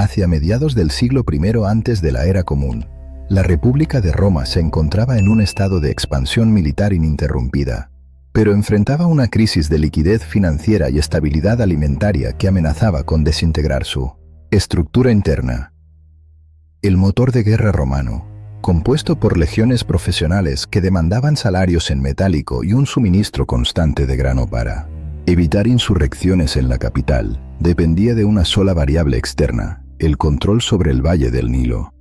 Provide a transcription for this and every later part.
Hacia mediados del siglo I antes de la era común, la República de Roma se encontraba en un estado de expansión militar ininterrumpida, pero enfrentaba una crisis de liquidez financiera y estabilidad alimentaria que amenazaba con desintegrar su estructura interna. El motor de guerra romano, compuesto por legiones profesionales que demandaban salarios en metálico y un suministro constante de grano para evitar insurrecciones en la capital, dependía de una sola variable externa: el control sobre el valle del Nilo.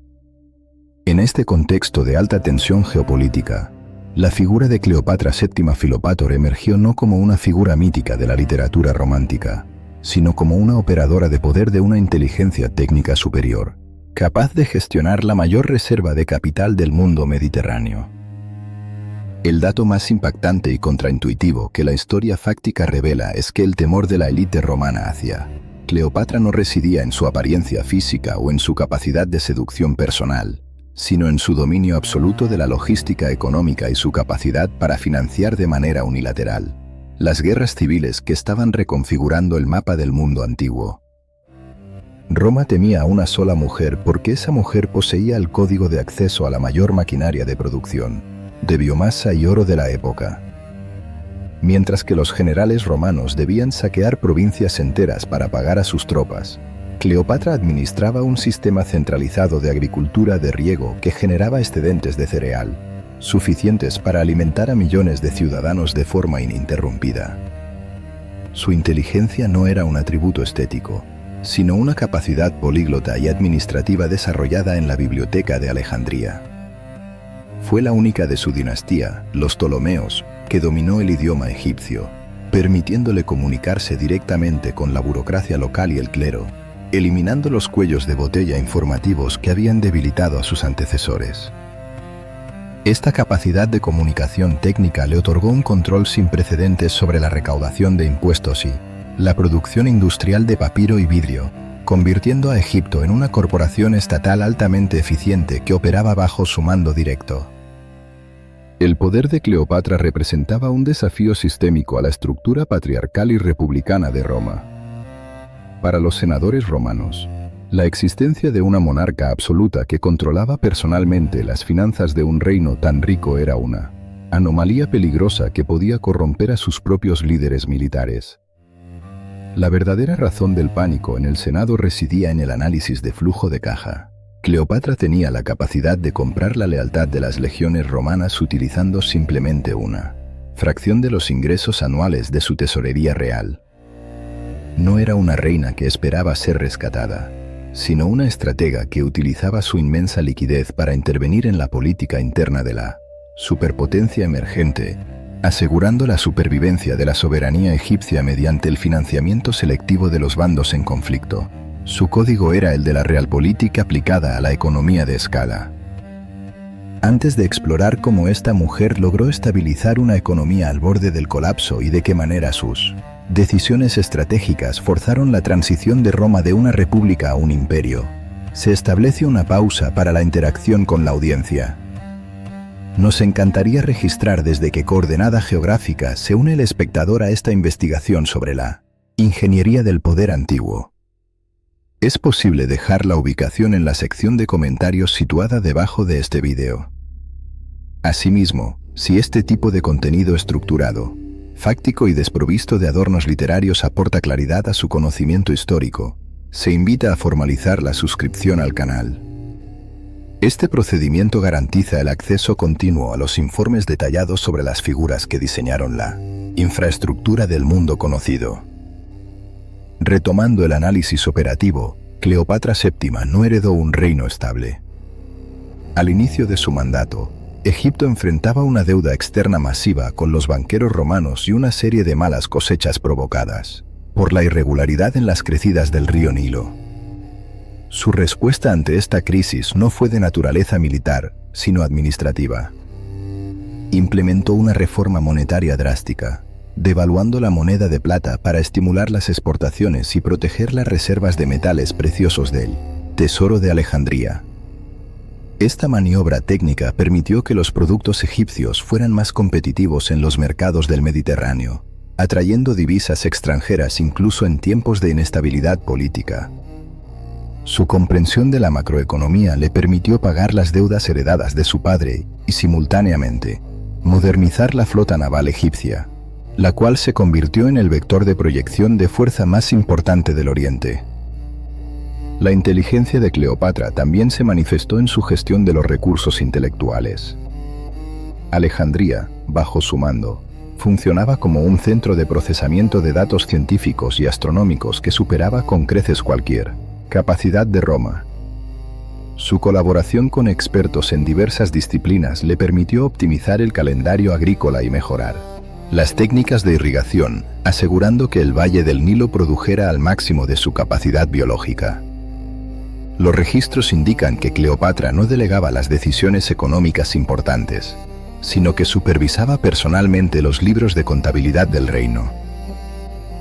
En este contexto de alta tensión geopolítica, la figura de Cleopatra VII Filopátor emergió no como una figura mítica de la literatura romántica, sino como una operadora de poder de una inteligencia técnica superior, capaz de gestionar la mayor reserva de capital del mundo mediterráneo. El dato más impactante y contraintuitivo que la historia fáctica revela es que el temor de la élite romana hacia Cleopatra no residía en su apariencia física o en su capacidad de seducción personal, sino en su dominio absoluto de la logística económica y su capacidad para financiar de manera unilateral las guerras civiles que estaban reconfigurando el mapa del mundo antiguo. Roma temía a una sola mujer porque esa mujer poseía el código de acceso a la mayor maquinaria de producción, de biomasa y oro de la época. Mientras que los generales romanos debían saquear provincias enteras para pagar a sus tropas, Cleopatra administraba un sistema centralizado de agricultura de riego que generaba excedentes de cereal, suficientes para alimentar a millones de ciudadanos de forma ininterrumpida. Su inteligencia no era un atributo estético, sino una capacidad políglota y administrativa desarrollada en la Biblioteca de Alejandría. Fue la única de su dinastía, los Ptolomeos, que dominó el idioma egipcio, permitiéndole comunicarse directamente con la burocracia local y el clero, eliminando los cuellos de botella informativos que habían debilitado a sus antecesores. Esta capacidad de comunicación técnica le otorgó un control sin precedentes sobre la recaudación de impuestos y la producción industrial de papiro y vidrio, convirtiendo a Egipto en una corporación estatal altamente eficiente que operaba bajo su mando directo. El poder de Cleopatra representaba un desafío sistémico a la estructura patriarcal y republicana de Roma. Para los senadores romanos, la existencia de una monarca absoluta que controlaba personalmente las finanzas de un reino tan rico era una anomalía peligrosa que podía corromper a sus propios líderes militares. La verdadera razón del pánico en el Senado residía en el análisis de flujo de caja. Cleopatra tenía la capacidad de comprar la lealtad de las legiones romanas utilizando simplemente una fracción de los ingresos anuales de su tesorería real. No era una reina que esperaba ser rescatada, sino una estratega que utilizaba su inmensa liquidez para intervenir en la política interna de la superpotencia emergente, asegurando la supervivencia de la soberanía egipcia mediante el financiamiento selectivo de los bandos en conflicto. Su código era el de la realpolitik aplicada a la economía de escala. Antes de explorar cómo esta mujer logró estabilizar una economía al borde del colapso y de qué manera sus decisiones estratégicas forzaron la transición de Roma de una república a un imperio, se establece una pausa para la interacción con la audiencia. Nos encantaría registrar desde qué coordenada geográfica se une el espectador a esta investigación sobre la ingeniería del poder antiguo. Es posible dejar la ubicación en la sección de comentarios situada debajo de este video. Asimismo, si este tipo de contenido estructurado, fáctico y desprovisto de adornos literarios aporta claridad a su conocimiento histórico, se invita a formalizar la suscripción al canal. Este procedimiento garantiza el acceso continuo a los informes detallados sobre las figuras que diseñaron la infraestructura del mundo conocido. Retomando el análisis operativo, Cleopatra VII no heredó un reino estable. Al inicio de su mandato, Egipto enfrentaba una deuda externa masiva con los banqueros romanos y una serie de malas cosechas provocadas por la irregularidad en las crecidas del río Nilo. Su respuesta ante esta crisis no fue de naturaleza militar, sino administrativa. Implementó una reforma monetaria drástica, devaluando la moneda de plata para estimular las exportaciones y proteger las reservas de metales preciosos del Tesoro de Alejandría. Esta maniobra técnica permitió que los productos egipcios fueran más competitivos en los mercados del Mediterráneo, atrayendo divisas extranjeras incluso en tiempos de inestabilidad política. Su comprensión de la macroeconomía le permitió pagar las deudas heredadas de su padre y, simultáneamente, modernizar la flota naval egipcia, la cual se convirtió en el vector de proyección de fuerza más importante del Oriente. La inteligencia de Cleopatra también se manifestó en su gestión de los recursos intelectuales. Alejandría, bajo su mando, funcionaba como un centro de procesamiento de datos científicos y astronómicos que superaba con creces cualquier capacidad de Roma. Su colaboración con expertos en diversas disciplinas le permitió optimizar el calendario agrícola y mejorar las técnicas de irrigación, asegurando que el Valle del Nilo produjera al máximo de su capacidad biológica. Los registros indican que Cleopatra no delegaba las decisiones económicas importantes, sino que supervisaba personalmente los libros de contabilidad del reino.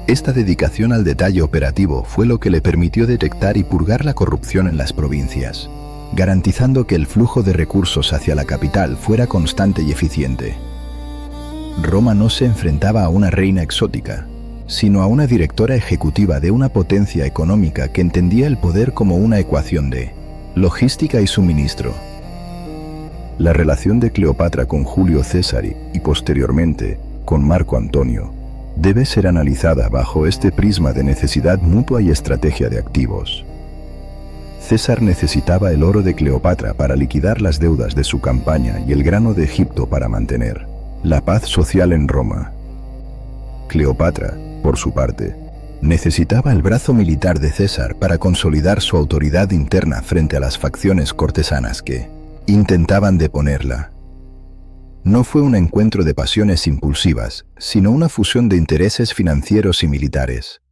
Esta dedicación al detalle operativo fue lo que le permitió detectar y purgar la corrupción en las provincias, garantizando que el flujo de recursos hacia la capital fuera constante y eficiente. Roma no se enfrentaba a una reina exótica, sino a una directora ejecutiva de una potencia económica que entendía el poder como una ecuación de logística y suministro. La relación de Cleopatra con Julio César y posteriormente con Marco Antonio debe ser analizada bajo este prisma de necesidad mutua y estrategia de activos. César necesitaba el oro de Cleopatra para liquidar las deudas de su campaña y el grano de Egipto para mantener la paz social en Roma. Cleopatra, por su parte, necesitaba el brazo militar de César para consolidar su autoridad interna frente a las facciones cortesanas que intentaban deponerla. No fue un encuentro de pasiones impulsivas, sino una fusión de intereses financieros y militares.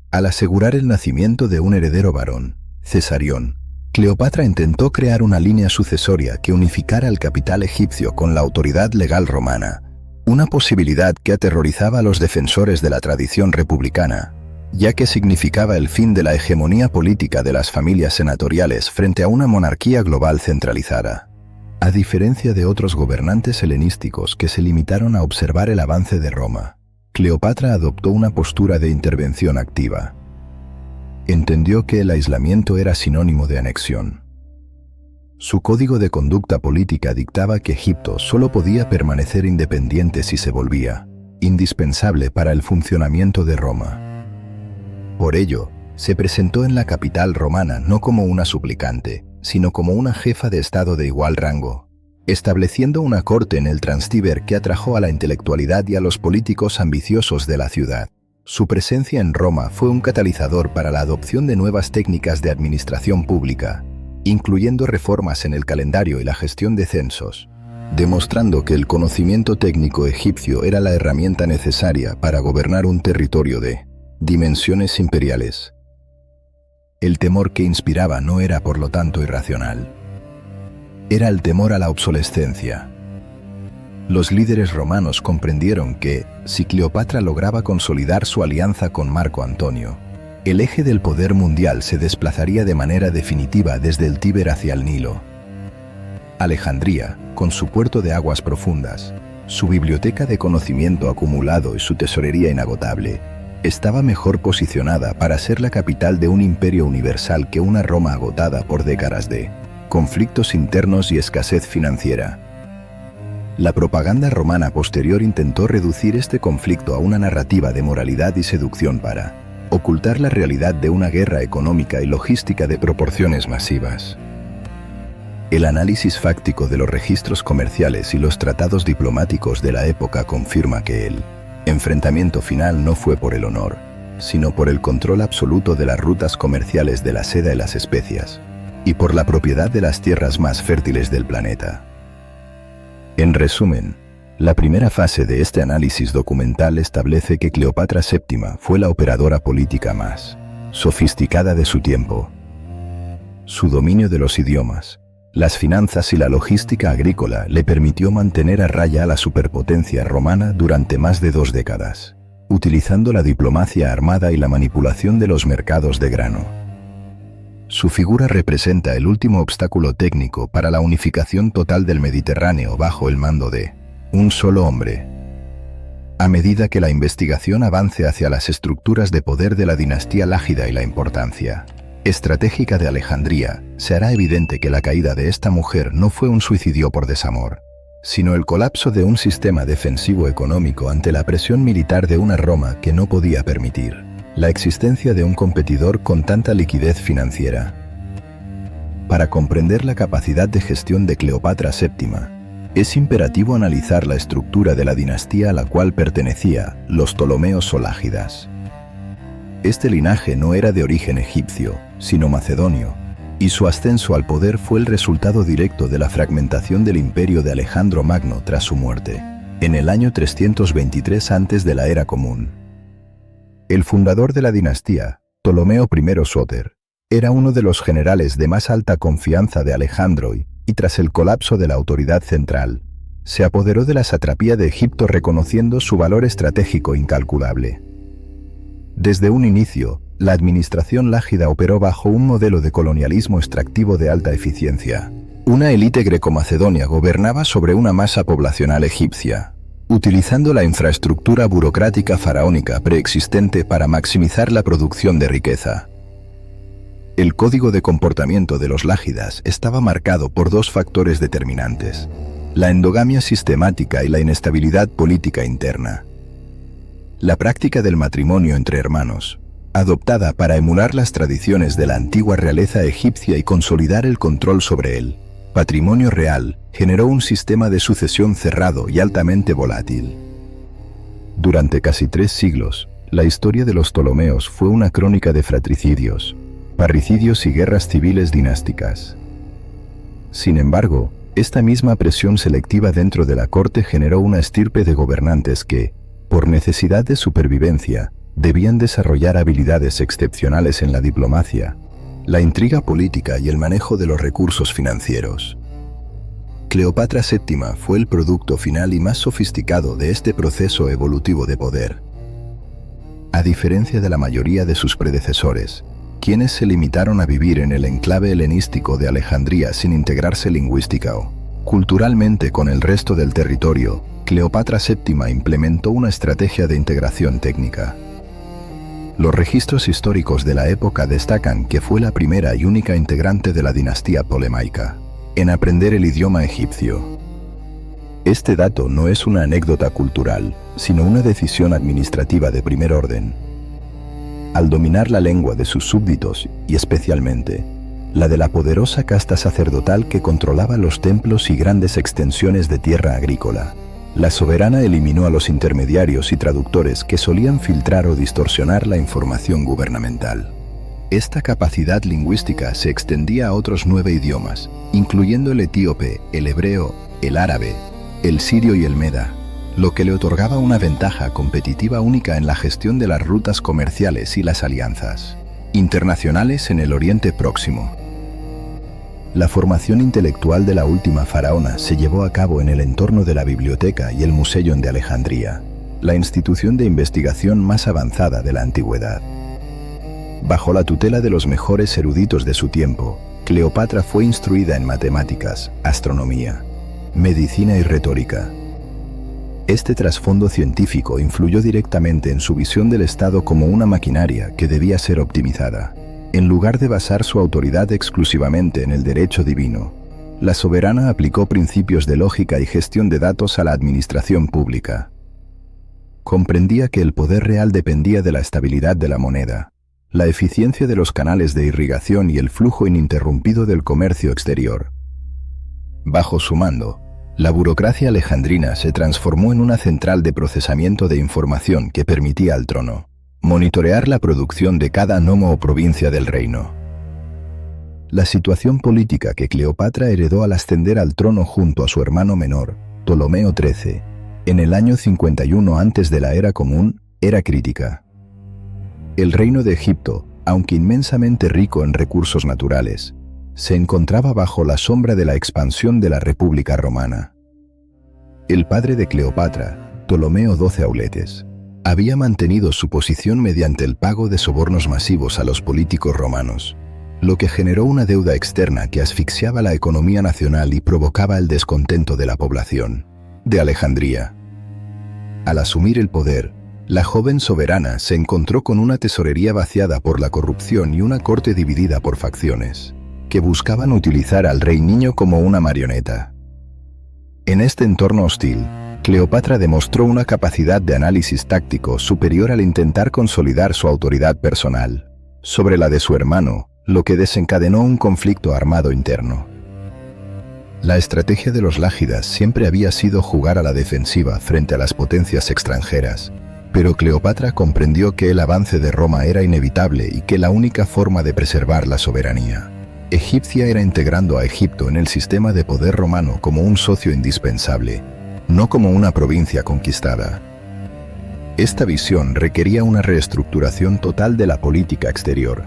Al asegurar el nacimiento de un heredero varón, Cesarión, Cleopatra intentó crear una línea sucesoria que unificara el capital egipcio con la autoridad legal romana, una posibilidad que aterrorizaba a los defensores de la tradición republicana, ya que significaba el fin de la hegemonía política de las familias senatoriales frente a una monarquía global centralizada. A diferencia de otros gobernantes helenísticos que se limitaron a observar el avance de Roma, Cleopatra adoptó una postura de intervención activa. Entendió que el aislamiento era sinónimo de anexión. Su código de conducta política dictaba que Egipto solo podía permanecer independiente si se volvía indispensable para el funcionamiento de Roma. Por ello, se presentó en la capital romana no como una suplicante, sino como una jefa de Estado de igual rango, estableciendo una corte en el Transtíber que atrajo a la intelectualidad y a los políticos ambiciosos de la ciudad. Su presencia en Roma fue un catalizador para la adopción de nuevas técnicas de administración pública, incluyendo reformas en el calendario y la gestión de censos, demostrando que el conocimiento técnico egipcio era la herramienta necesaria para gobernar un territorio de dimensiones imperiales. El temor que inspiraba no era, por lo tanto, irracional. Era el temor a la obsolescencia. Los líderes romanos comprendieron que, si Cleopatra lograba consolidar su alianza con Marco Antonio, el eje del poder mundial se desplazaría de manera definitiva desde el Tíber hacia el Nilo. Alejandría, con su puerto de aguas profundas, su biblioteca de conocimiento acumulado y su tesorería inagotable, estaba mejor posicionada para ser la capital de un imperio universal que una Roma agotada por décadas de conflictos internos y escasez financiera. La propaganda romana posterior intentó reducir este conflicto a una narrativa de moralidad y seducción para ocultar la realidad de una guerra económica y logística de proporciones masivas. El análisis fáctico de los registros comerciales y los tratados diplomáticos de la época confirma que el enfrentamiento final no fue por el honor, sino por el control absoluto de las rutas comerciales de la seda y las especias, y por la propiedad de las tierras más fértiles del planeta. En resumen, la primera fase de este análisis documental establece que Cleopatra VII fue la operadora política más sofisticada de su tiempo. Su dominio de los idiomas, las finanzas y la logística agrícola le permitió mantener a raya a la superpotencia romana durante más de 2 décadas, utilizando la diplomacia armada y la manipulación de los mercados de grano. Su figura representa el último obstáculo técnico para la unificación total del Mediterráneo bajo el mando de un solo hombre. A medida que la investigación avance hacia las estructuras de poder de la dinastía Lágida y la importancia estratégica de Alejandría, se hará evidente que la caída de esta mujer no fue un suicidio por desamor, sino el colapso de un sistema defensivo económico ante la presión militar de una Roma que no podía permitir la existencia de un competidor con tanta liquidez financiera. Para comprender la capacidad de gestión de Cleopatra VII, es imperativo analizar la estructura de la dinastía a la cual pertenecía, los Ptolomeos Solágidas. Este linaje no era de origen egipcio, sino macedonio, y su ascenso al poder fue el resultado directo de la fragmentación del imperio de Alejandro Magno tras su muerte, en el año 323 antes de la Era Común. El fundador de la dinastía, Ptolomeo I Sóter, era uno de los generales de más alta confianza de Alejandro y tras el colapso de la autoridad central, se apoderó de la satrapía de Egipto reconociendo su valor estratégico incalculable. Desde un inicio, la administración lágida operó bajo un modelo de colonialismo extractivo de alta eficiencia. Una élite greco-macedonia gobernaba sobre una masa poblacional egipcia, utilizando la infraestructura burocrática faraónica preexistente para maximizar la producción de riqueza. El código de comportamiento de los lágidas estaba marcado por dos factores determinantes: la endogamia sistemática y la inestabilidad política interna. La práctica del matrimonio entre hermanos, adoptada para emular las tradiciones de la antigua realeza egipcia y consolidar el control sobre el patrimonio real, generó un sistema de sucesión cerrado y altamente volátil. Durante casi 3 siglos, la historia de los Ptolomeos fue una crónica de fratricidios, parricidios y guerras civiles dinásticas. Sin embargo, esta misma presión selectiva dentro de la corte generó una estirpe de gobernantes que, por necesidad de supervivencia, debían desarrollar habilidades excepcionales en la diplomacia, la intriga política y el manejo de los recursos financieros. Cleopatra VII fue el producto final y más sofisticado de este proceso evolutivo de poder. A diferencia de la mayoría de sus predecesores, quienes se limitaron a vivir en el enclave helenístico de Alejandría sin integrarse lingüística o culturalmente con el resto del territorio, Cleopatra VII implementó una estrategia de integración técnica. Los registros históricos de la época destacan que fue la primera y única integrante de la dinastía ptolemaica en aprender el idioma egipcio. Este dato no es una anécdota cultural, sino una decisión administrativa de primer orden. Al dominar la lengua de sus súbditos, y especialmente la de la poderosa casta sacerdotal que controlaba los templos y grandes extensiones de tierra agrícola, la soberana eliminó a los intermediarios y traductores que solían filtrar o distorsionar la información gubernamental. Esta capacidad lingüística se extendía a otros 9 idiomas, incluyendo el etíope, el hebreo, el árabe, el sirio y el meda, lo que le otorgaba una ventaja competitiva única en la gestión de las rutas comerciales y las alianzas internacionales en el Oriente Próximo. La formación intelectual de la última faraona se llevó a cabo en el entorno de la biblioteca y el Museion de Alejandría, la institución de investigación más avanzada de la antigüedad. Bajo la tutela de los mejores eruditos de su tiempo, Cleopatra fue instruida en matemáticas, astronomía, medicina y retórica. Este trasfondo científico influyó directamente en su visión del Estado como una maquinaria que debía ser optimizada. En lugar de basar su autoridad exclusivamente en el derecho divino, la soberana aplicó principios de lógica y gestión de datos a la administración pública. Comprendía que el poder real dependía de la estabilidad de la moneda, la eficiencia de los canales de irrigación y el flujo ininterrumpido del comercio exterior. Bajo su mando, la burocracia alejandrina se transformó en una central de procesamiento de información que permitía al trono monitorear la producción de cada nomo o provincia del reino. La situación política que Cleopatra heredó al ascender al trono junto a su hermano menor, Ptolomeo XIII, en el año 51 antes de la Era Común, era crítica. El reino de Egipto, aunque inmensamente rico en recursos naturales, se encontraba bajo la sombra de la expansión de la República Romana. El padre de Cleopatra, Ptolomeo XII Auletes, había mantenido su posición mediante el pago de sobornos masivos a los políticos romanos, lo que generó una deuda externa que asfixiaba la economía nacional y provocaba el descontento de la población de Alejandría. Al asumir el poder, La joven soberana se encontró con una tesorería vaciada por la corrupción y una corte dividida por facciones, que buscaban utilizar al rey niño como una marioneta. En este entorno hostil, Cleopatra demostró una capacidad de análisis táctico superior al intentar consolidar su autoridad personal sobre la de su hermano, lo que desencadenó un conflicto armado interno. La estrategia de los lágidas siempre había sido jugar a la defensiva frente a las potencias extranjeras, pero Cleopatra comprendió que el avance de Roma era inevitable y que la única forma de preservar la soberanía egipcia era integrando a Egipto en el sistema de poder romano como un socio indispensable, no como una provincia conquistada. Esta visión requería una reestructuración total de la política exterior.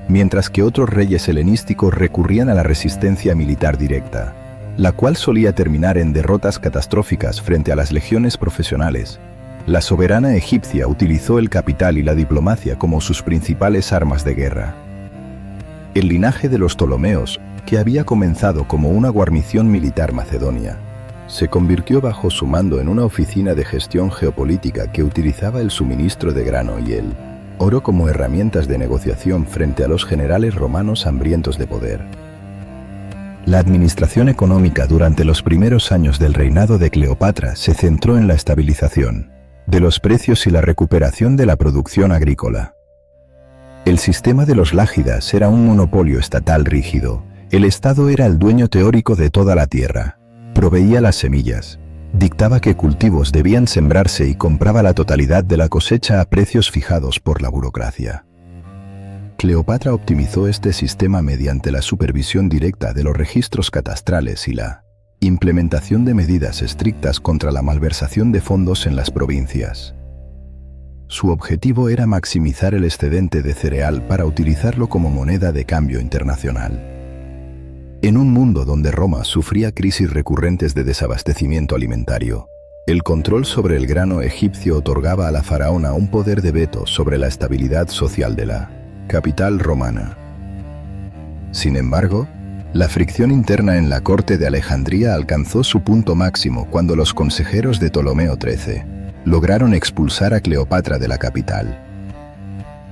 Mientras que otros reyes helenísticos recurrían a la resistencia militar directa, la cual solía terminar en derrotas catastróficas frente a las legiones profesionales, la soberana egipcia utilizó el capital y la diplomacia como sus principales armas de guerra. El linaje de los Ptolomeos, que había comenzado como una guarnición militar macedonia, se convirtió bajo su mando en una oficina de gestión geopolítica que utilizaba el suministro de grano y el oro como herramientas de negociación frente a los generales romanos hambrientos de poder. La administración económica durante los primeros años del reinado de Cleopatra se centró en la estabilización de los precios y la recuperación de la producción agrícola. El sistema de los lágidas era un monopolio estatal rígido. El Estado era el dueño teórico de toda la tierra, proveía las semillas, dictaba qué cultivos debían sembrarse y compraba la totalidad de la cosecha a precios fijados por la burocracia. Cleopatra optimizó este sistema mediante la supervisión directa de los registros catastrales y la implementación de medidas estrictas contra la malversación de fondos en las provincias. Su objetivo era maximizar el excedente de cereal para utilizarlo como moneda de cambio internacional. En un mundo donde Roma sufría crisis recurrentes de desabastecimiento alimentario, el control sobre el grano egipcio otorgaba a la faraona un poder de veto sobre la estabilidad social de la capital romana. Sin embargo, la fricción interna en la corte de Alejandría alcanzó su punto máximo cuando los consejeros de Ptolomeo XIII lograron expulsar a Cleopatra de la capital.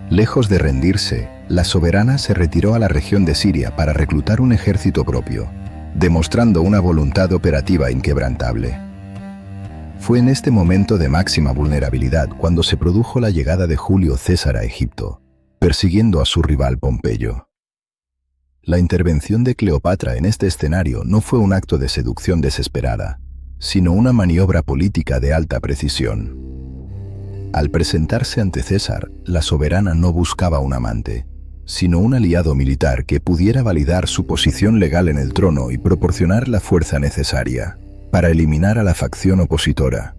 Lejos de rendirse, la soberana se retiró a la región de Siria para reclutar un ejército propio, demostrando una voluntad operativa inquebrantable. Fue en este momento de máxima vulnerabilidad cuando se produjo la llegada de Julio César a Egipto, persiguiendo a su rival Pompeyo. La intervención de Cleopatra en este escenario no fue un acto de seducción desesperada, sino una maniobra política de alta precisión. Al presentarse ante César, la soberana no buscaba un amante, sino un aliado militar que pudiera validar su posición legal en el trono y proporcionar la fuerza necesaria para eliminar a la facción opositora.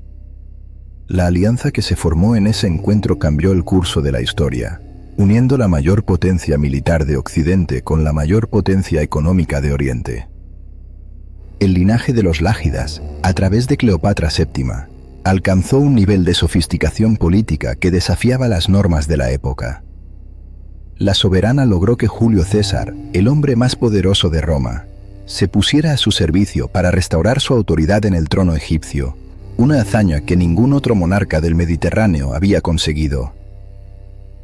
La alianza que se formó en ese encuentro cambió el curso de la historia, uniendo la mayor potencia militar de Occidente con la mayor potencia económica de Oriente. El linaje de los lágidas, a través de Cleopatra VII, alcanzó un nivel de sofisticación política que desafiaba las normas de la época. La soberana logró que Julio César, el hombre más poderoso de Roma, se pusiera a su servicio para restaurar su autoridad en el trono egipcio, una hazaña que ningún otro monarca del Mediterráneo había conseguido.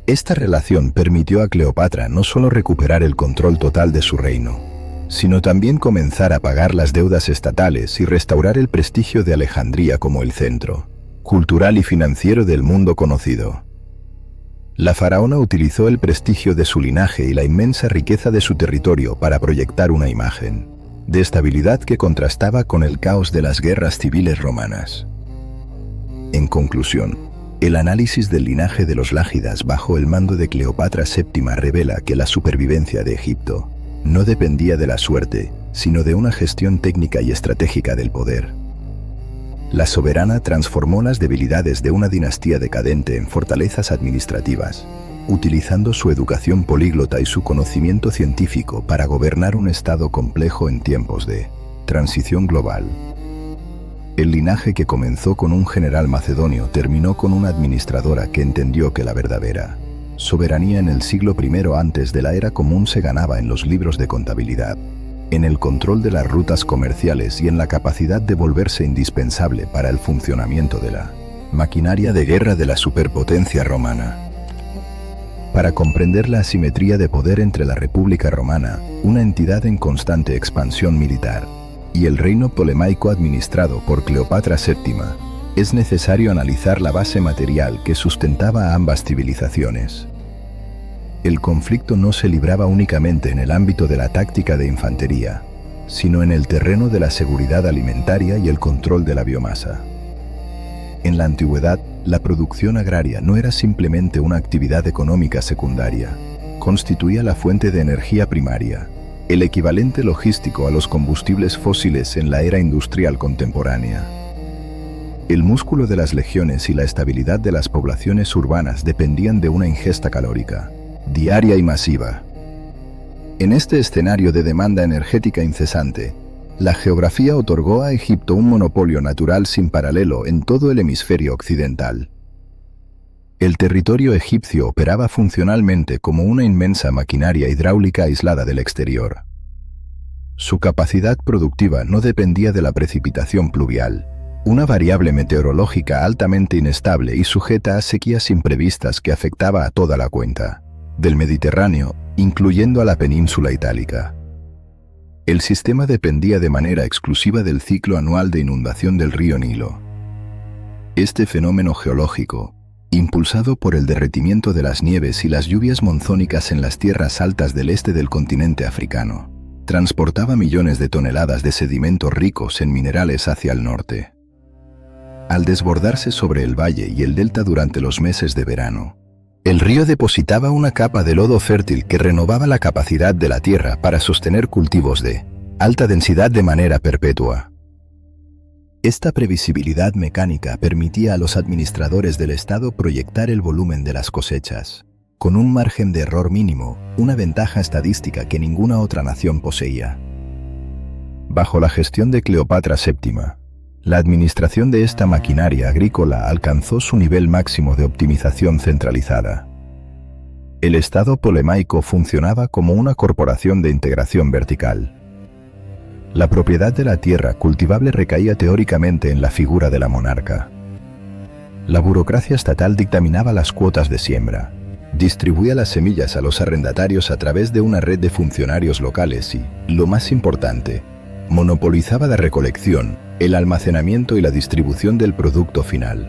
Esta relación permitió a Cleopatra no solo recuperar el control total de su reino, sino también comenzar a pagar las deudas estatales y restaurar el prestigio de Alejandría como el centro cultural y financiero del mundo conocido. La faraona utilizó el prestigio de su linaje y la inmensa riqueza de su territorio para proyectar una imagen de estabilidad que contrastaba con el caos de las guerras civiles romanas. En conclusión, el análisis del linaje de los lágidas bajo el mando de Cleopatra VII revela que la supervivencia de Egipto no dependía de la suerte, sino de una gestión técnica y estratégica del poder. La soberana transformó las debilidades de una dinastía decadente en fortalezas administrativas, utilizando su educación políglota y su conocimiento científico para gobernar un estado complejo en tiempos de transición global. El linaje que comenzó con un general macedonio terminó con una administradora que entendió que la verdadera soberanía en el siglo I antes de la era común se ganaba en los libros de contabilidad, en el control de las rutas comerciales y en la capacidad de volverse indispensable para el funcionamiento de la maquinaria de guerra de la superpotencia romana. Para comprender la asimetría de poder entre la República Romana, una entidad en constante expansión militar, y el reino ptolemaico administrado por Cleopatra VII, es necesario analizar la base material que sustentaba a ambas civilizaciones. El conflicto no se libraba únicamente en el ámbito de la táctica de infantería, sino en el terreno de la seguridad alimentaria y el control de la biomasa. En la antigüedad, la producción agraria no era simplemente una actividad económica secundaria, constituía la fuente de energía primaria, el equivalente logístico a los combustibles fósiles en la era industrial contemporánea. El músculo de las legiones y la estabilidad de las poblaciones urbanas dependían de una ingesta calórica, diaria y masiva. En este escenario de demanda energética incesante, la geografía otorgó a Egipto un monopolio natural sin paralelo en todo el hemisferio occidental. El territorio egipcio operaba funcionalmente como una inmensa maquinaria hidráulica aislada del exterior. Su capacidad productiva no dependía de la precipitación pluvial, una variable meteorológica altamente inestable y sujeta a sequías imprevistas que afectaba a toda la cuenca del Mediterráneo, incluyendo a la península itálica. El sistema dependía de manera exclusiva del ciclo anual de inundación del río Nilo. Este fenómeno geológico, impulsado por el derretimiento de las nieves y las lluvias monzónicas en las tierras altas del este del continente africano, transportaba millones de toneladas de sedimentos ricos en minerales hacia el norte. Al desbordarse sobre el valle y el delta durante los meses de verano, el río depositaba una capa de lodo fértil que renovaba la capacidad de la tierra para sostener cultivos de alta densidad de manera perpetua. Esta previsibilidad mecánica permitía a los administradores del Estado proyectar el volumen de las cosechas, con un margen de error mínimo, una ventaja estadística que ninguna otra nación poseía. Bajo la gestión de Cleopatra VII, la administración de esta maquinaria agrícola alcanzó su nivel máximo de optimización centralizada. El Estado ptolemaico funcionaba como una corporación de integración vertical. La propiedad de la tierra cultivable recaía teóricamente en la figura de la monarca. La burocracia estatal dictaminaba las cuotas de siembra, distribuía las semillas a los arrendatarios a través de una red de funcionarios locales y, lo más importante, monopolizaba la recolección, el almacenamiento y la distribución del producto final.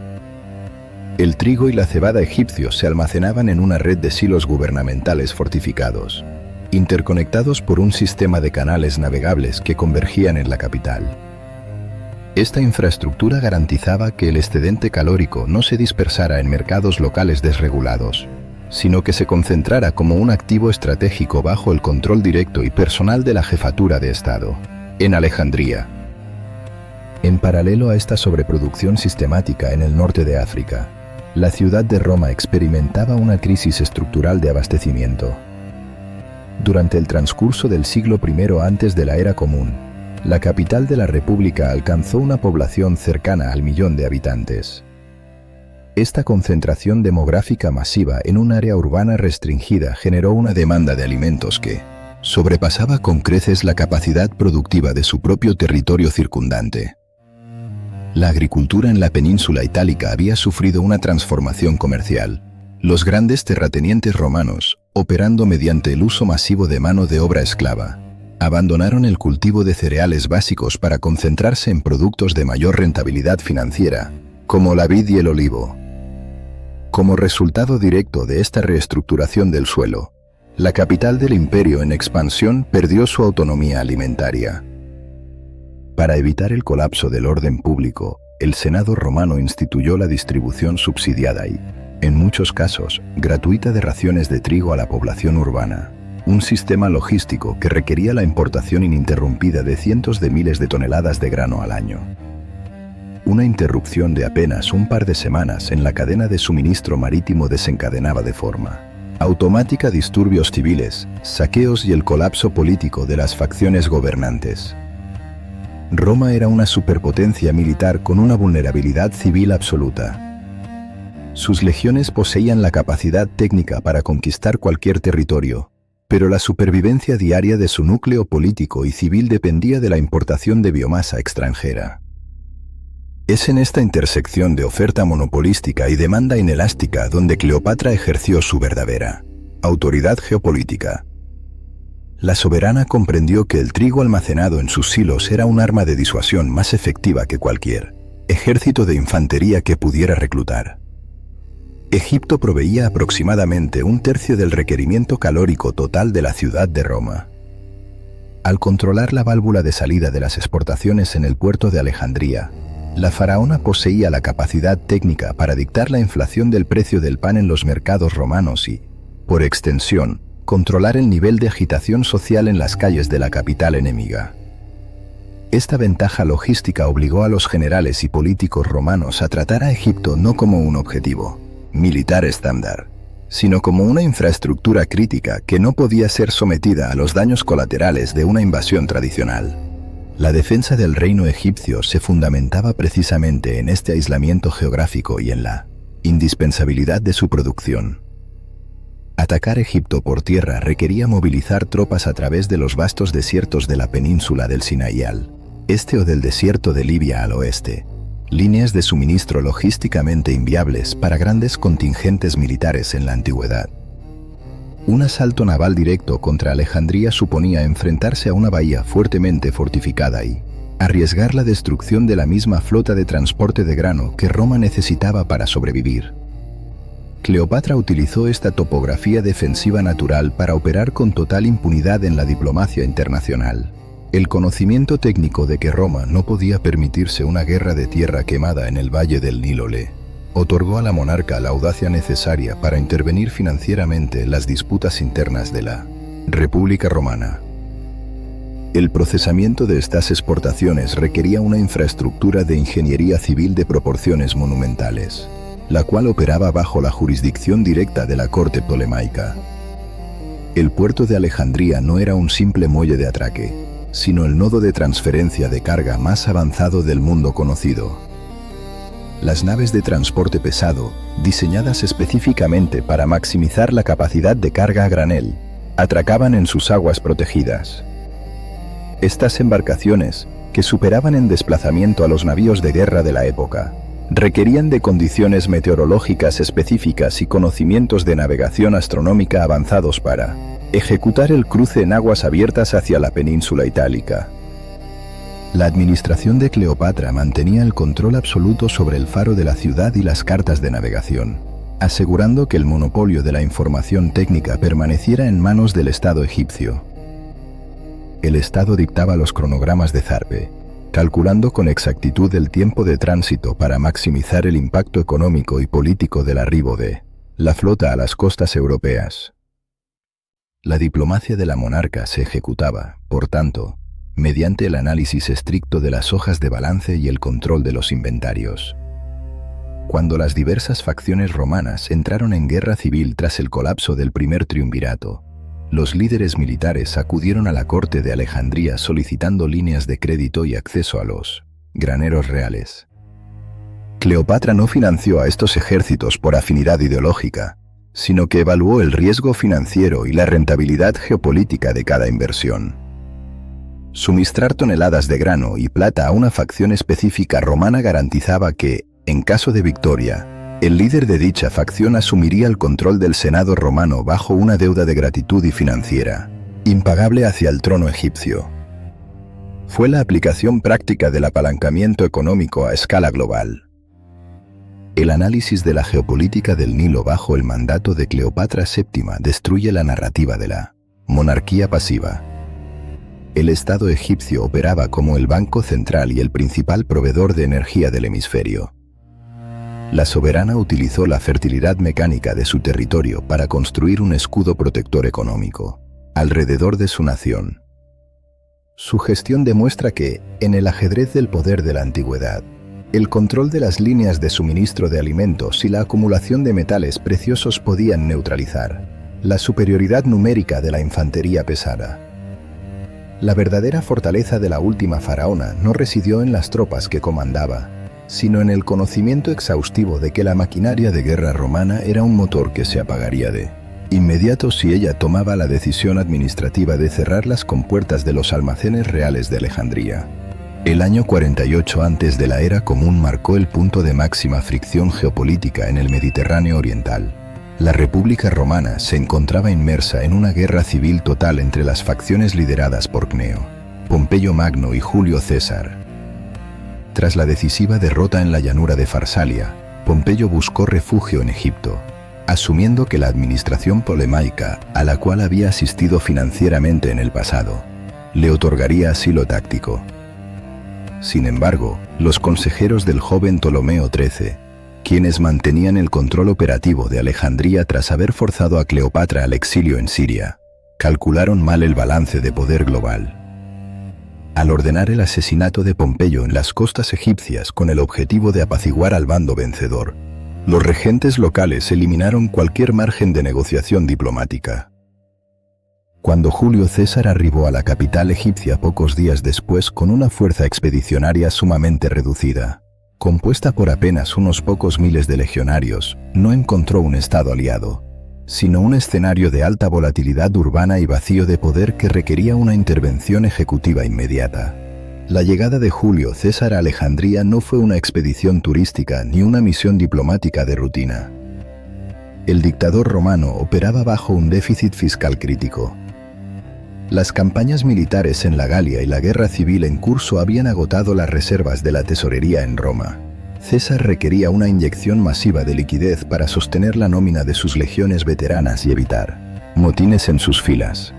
El trigo y la cebada egipcios se almacenaban en una red de silos gubernamentales fortificados, interconectados por un sistema de canales navegables que convergían en la capital. Esta infraestructura garantizaba que el excedente calórico no se dispersara en mercados locales desregulados, sino que se concentrara como un activo estratégico bajo el control directo y personal de la jefatura de Estado, en Alejandría. En paralelo a esta sobreproducción sistemática en el norte de África, la ciudad de Roma experimentaba una crisis estructural de abastecimiento. Durante el transcurso del siglo I antes de la Era Común, la capital de la República alcanzó una población cercana al 1.000.000 de habitantes. Esta concentración demográfica masiva en un área urbana restringida generó una demanda de alimentos que sobrepasaba con creces la capacidad productiva de su propio territorio circundante. La agricultura en la península itálica había sufrido una transformación comercial. Los grandes terratenientes romanos, operando mediante el uso masivo de mano de obra esclava, abandonaron el cultivo de cereales básicos para concentrarse en productos de mayor rentabilidad financiera, como la vid y el olivo. Como resultado directo de esta reestructuración del suelo, la capital del imperio en expansión perdió su autonomía alimentaria. Para evitar el colapso del orden público, el Senado romano instituyó la distribución subsidiada y, en muchos casos, gratuita de raciones de trigo a la población urbana, un sistema logístico que requería la importación ininterrumpida de cientos de miles de toneladas de grano al año. Una interrupción de apenas un par de semanas en la cadena de suministro marítimo desencadenaba de forma automática disturbios civiles, saqueos y el colapso político de las facciones gobernantes. Roma era una superpotencia militar con una vulnerabilidad civil absoluta. Sus legiones poseían la capacidad técnica para conquistar cualquier territorio, pero la supervivencia diaria de su núcleo político y civil dependía de la importación de biomasa extranjera. Es en esta intersección de oferta monopolística y demanda inelástica donde Cleopatra ejerció su verdadera autoridad geopolítica. La soberana comprendió que el trigo almacenado en sus silos era un arma de disuasión más efectiva que cualquier ejército de infantería que pudiera reclutar. Egipto proveía aproximadamente un tercio del requerimiento calórico total de la ciudad de Roma. Al controlar la válvula de salida de las exportaciones en el puerto de Alejandría, la faraona poseía la capacidad técnica para dictar la inflación del precio del pan en los mercados romanos y, por extensión, controlar el nivel de agitación social en las calles de la capital enemiga. Esta ventaja logística obligó a los generales y políticos romanos a tratar a Egipto no como un objetivo militar estándar, sino como una infraestructura crítica que no podía ser sometida a los daños colaterales de una invasión tradicional. La defensa del reino egipcio se fundamentaba precisamente en este aislamiento geográfico y en la indispensabilidad de su producción. Atacar Egipto por tierra requería movilizar tropas a través de los vastos desiertos de la península del Sinaí al este o del desierto de Libia al oeste, líneas de suministro logísticamente inviables para grandes contingentes militares en la antigüedad. Un asalto naval directo contra Alejandría suponía enfrentarse a una bahía fuertemente fortificada y arriesgar la destrucción de la misma flota de transporte de grano que Roma necesitaba para sobrevivir. Cleopatra utilizó esta topografía defensiva natural para operar con total impunidad en la diplomacia internacional. El conocimiento técnico de que Roma no podía permitirse una guerra de tierra quemada en el valle del Nilo le otorgó a la monarca la audacia necesaria para intervenir financieramente en las disputas internas de la República Romana. El procesamiento de estas exportaciones requería una infraestructura de ingeniería civil de proporciones monumentales, la cual operaba bajo la jurisdicción directa de la corte ptolemaica. El puerto de Alejandría no era un simple muelle de atraque, sino el nodo de transferencia de carga más avanzado del mundo conocido. Las naves de transporte pesado, diseñadas específicamente para maximizar la capacidad de carga a granel, atracaban en sus aguas protegidas. Estas embarcaciones, que superaban en desplazamiento a los navíos de guerra de la época, requerían de condiciones meteorológicas específicas y conocimientos de navegación astronómica avanzados para ejecutar el cruce en aguas abiertas hacia la península itálica. La administración de Cleopatra mantenía el control absoluto sobre el faro de la ciudad y las cartas de navegación, asegurando que el monopolio de la información técnica permaneciera en manos del Estado egipcio. El Estado dictaba los cronogramas de zarpe, calculando con exactitud el tiempo de tránsito para maximizar el impacto económico y político del arribo de la flota a las costas europeas. La diplomacia de la monarca se ejecutaba, por tanto, mediante el análisis estricto de las hojas de balance y el control de los inventarios. Cuando las diversas facciones romanas entraron en guerra civil tras el colapso del primer triunvirato, los líderes militares acudieron a la corte de Alejandría solicitando líneas de crédito y acceso a los graneros reales. Cleopatra no financió a estos ejércitos por afinidad ideológica, sino que evaluó el riesgo financiero y la rentabilidad geopolítica de cada inversión. Suministrar toneladas de grano y plata a una facción específica romana garantizaba que, en caso de victoria, el líder de dicha facción asumiría el control del Senado romano bajo una deuda de gratitud y financiera, impagable hacia el trono egipcio. Fue la aplicación práctica del apalancamiento económico a escala global. El análisis de la geopolítica del Nilo bajo el mandato de Cleopatra VII destruye la narrativa de la monarquía pasiva. El Estado egipcio operaba como el banco central y el principal proveedor de energía del hemisferio. La soberana utilizó la fertilidad mecánica de su territorio para construir un escudo protector económico alrededor de su nación. Su gestión demuestra que, en el ajedrez del poder de la antigüedad, el control de las líneas de suministro de alimentos y la acumulación de metales preciosos podían neutralizar la superioridad numérica de la infantería pesada. La verdadera fortaleza de la última faraona no residió en las tropas que comandaba, sino en el conocimiento exhaustivo de que la maquinaria de guerra romana era un motor que se apagaría de inmediato si ella tomaba la decisión administrativa de cerrar las compuertas de los almacenes reales de Alejandría. El año 48 antes de la era común marcó el punto de máxima fricción geopolítica en el Mediterráneo oriental. La República Romana se encontraba inmersa en una guerra civil total entre las facciones lideradas por Cneo, Pompeyo Magno y Julio César. Tras la decisiva derrota en la llanura de Farsalia, Pompeyo buscó refugio en Egipto, asumiendo que la administración polemaica, a la cual había asistido financieramente en el pasado, le otorgaría asilo táctico. Sin embargo, los consejeros del joven Ptolomeo XIII, quienes mantenían el control operativo de Alejandría tras haber forzado a Cleopatra al exilio en Siria, calcularon mal el balance de poder global. Al ordenar el asesinato de Pompeyo en las costas egipcias con el objetivo de apaciguar al bando vencedor, los regentes locales eliminaron cualquier margen de negociación diplomática. Cuando Julio César arribó a la capital egipcia pocos días después con una fuerza expedicionaria sumamente reducida, compuesta por apenas unos pocos miles de legionarios, no encontró un estado aliado, sino un escenario de alta volatilidad urbana y vacío de poder que requería una intervención ejecutiva inmediata. La llegada de Julio César a Alejandría no fue una expedición turística ni una misión diplomática de rutina. El dictador romano operaba bajo un déficit fiscal crítico. Las campañas militares en la Galia y la guerra civil en curso habían agotado las reservas de la tesorería en Roma. César requería una inyección masiva de liquidez para sostener la nómina de sus legiones veteranas y evitar motines en sus filas.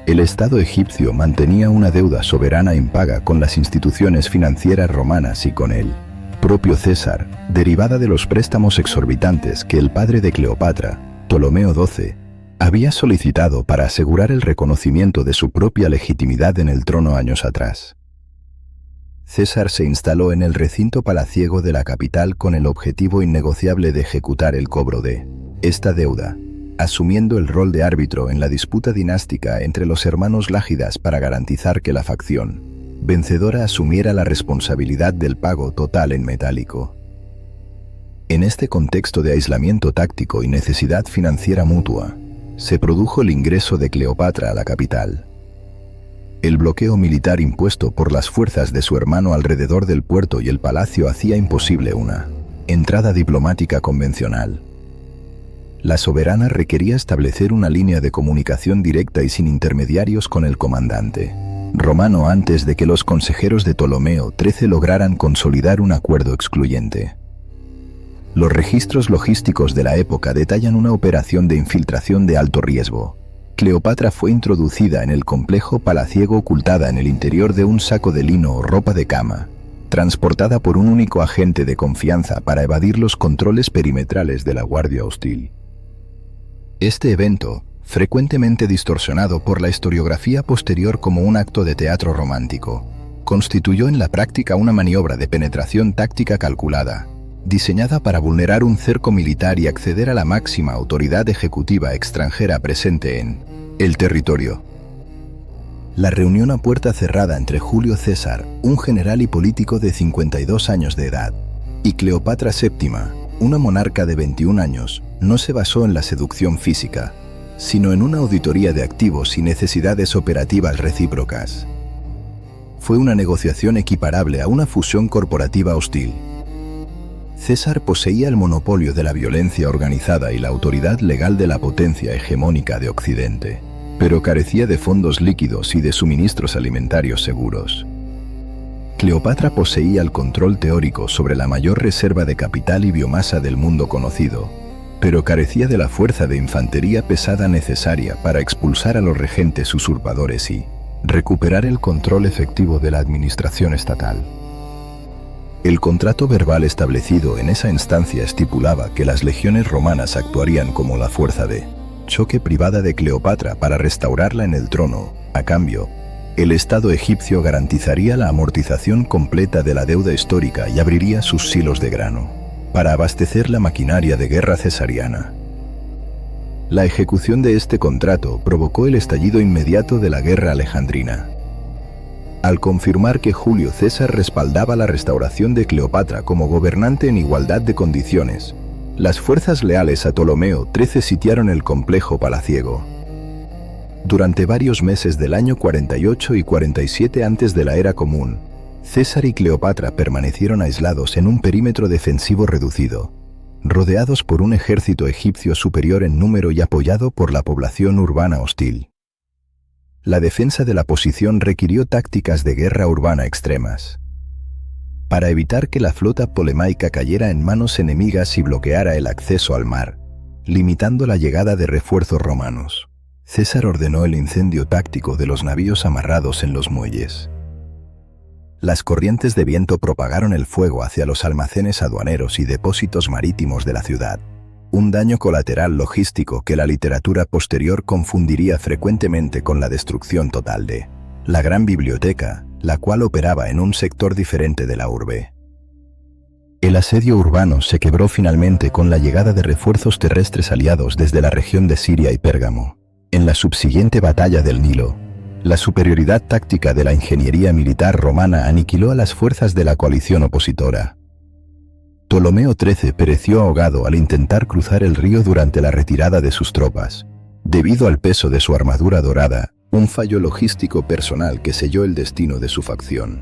El Estado egipcio mantenía una deuda soberana impaga con las instituciones financieras romanas y con el propio César, derivada de los préstamos exorbitantes que el padre de Cleopatra, Ptolomeo XII, había solicitado para asegurar el reconocimiento de su propia legitimidad en el trono años atrás. César se instaló en el recinto palaciego de la capital con el objetivo innegociable de ejecutar el cobro de esta deuda, asumiendo el rol de árbitro en la disputa dinástica entre los hermanos Lágidas para garantizar que la facción vencedora asumiera la responsabilidad del pago total en metálico. En este contexto de aislamiento táctico y necesidad financiera mutua, se produjo el ingreso de Cleopatra a la capital. El bloqueo militar impuesto por las fuerzas de su hermano alrededor del puerto y el palacio hacía imposible una entrada diplomática convencional. La soberana requería establecer una línea de comunicación directa y sin intermediarios con el comandante romano antes de que los consejeros de Ptolomeo XIII lograran consolidar un acuerdo excluyente. Los registros logísticos de la época detallan una operación de infiltración de alto riesgo. Cleopatra fue introducida en el complejo palaciego ocultada en el interior de un saco de lino o ropa de cama, transportada por un único agente de confianza para evadir los controles perimetrales de la guardia hostil. Este evento, frecuentemente distorsionado por la historiografía posterior como un acto de teatro romántico, constituyó en la práctica una maniobra de penetración táctica calculada, diseñada para vulnerar un cerco militar y acceder a la máxima autoridad ejecutiva extranjera presente en el territorio. La reunión a puerta cerrada entre Julio César, un general y político de 52 años de edad, y Cleopatra VII, una monarca de 21 años, no se basó en la seducción física, sino en una auditoría de activos y necesidades operativas recíprocas. Fue una negociación equiparable a una fusión corporativa hostil. César poseía el monopolio de la violencia organizada y la autoridad legal de la potencia hegemónica de Occidente, pero carecía de fondos líquidos y de suministros alimentarios seguros. Cleopatra poseía el control teórico sobre la mayor reserva de capital y biomasa del mundo conocido, pero carecía de la fuerza de infantería pesada necesaria para expulsar a los regentes usurpadores y recuperar el control efectivo de la administración estatal. El contrato verbal establecido en esa instancia estipulaba que las legiones romanas actuarían como la fuerza de choque privada de Cleopatra para restaurarla en el trono. A cambio, el Estado egipcio garantizaría la amortización completa de la deuda histórica y abriría sus silos de grano para abastecer la maquinaria de guerra cesariana. La ejecución de este contrato provocó el estallido inmediato de la guerra alejandrina. Al confirmar que Julio César respaldaba la restauración de Cleopatra como gobernante en igualdad de condiciones, las fuerzas leales a Ptolomeo XIII sitiaron el complejo palaciego. Durante varios meses del año 48 y 47 antes de la era común, César y Cleopatra permanecieron aislados en un perímetro defensivo reducido, rodeados por un ejército egipcio superior en número y apoyado por la población urbana hostil. La defensa de la posición requirió tácticas de guerra urbana extremas. Para evitar que la flota ptolemaica cayera en manos enemigas y bloqueara el acceso al mar, limitando la llegada de refuerzos romanos, César ordenó el incendio táctico de los navíos amarrados en los muelles. Las corrientes de viento propagaron el fuego hacia los almacenes aduaneros y depósitos marítimos de la ciudad, un daño colateral logístico que la literatura posterior confundiría frecuentemente con la destrucción total de la gran biblioteca, la cual operaba en un sector diferente de la urbe. El asedio urbano se quebró finalmente con la llegada de refuerzos terrestres aliados desde la región de Siria y Pérgamo. En la subsiguiente batalla del Nilo, la superioridad táctica de la ingeniería militar romana aniquiló a las fuerzas de la coalición opositora. Ptolomeo XIII pereció ahogado al intentar cruzar el río durante la retirada de sus tropas, debido al peso de su armadura dorada, un fallo logístico personal que selló el destino de su facción.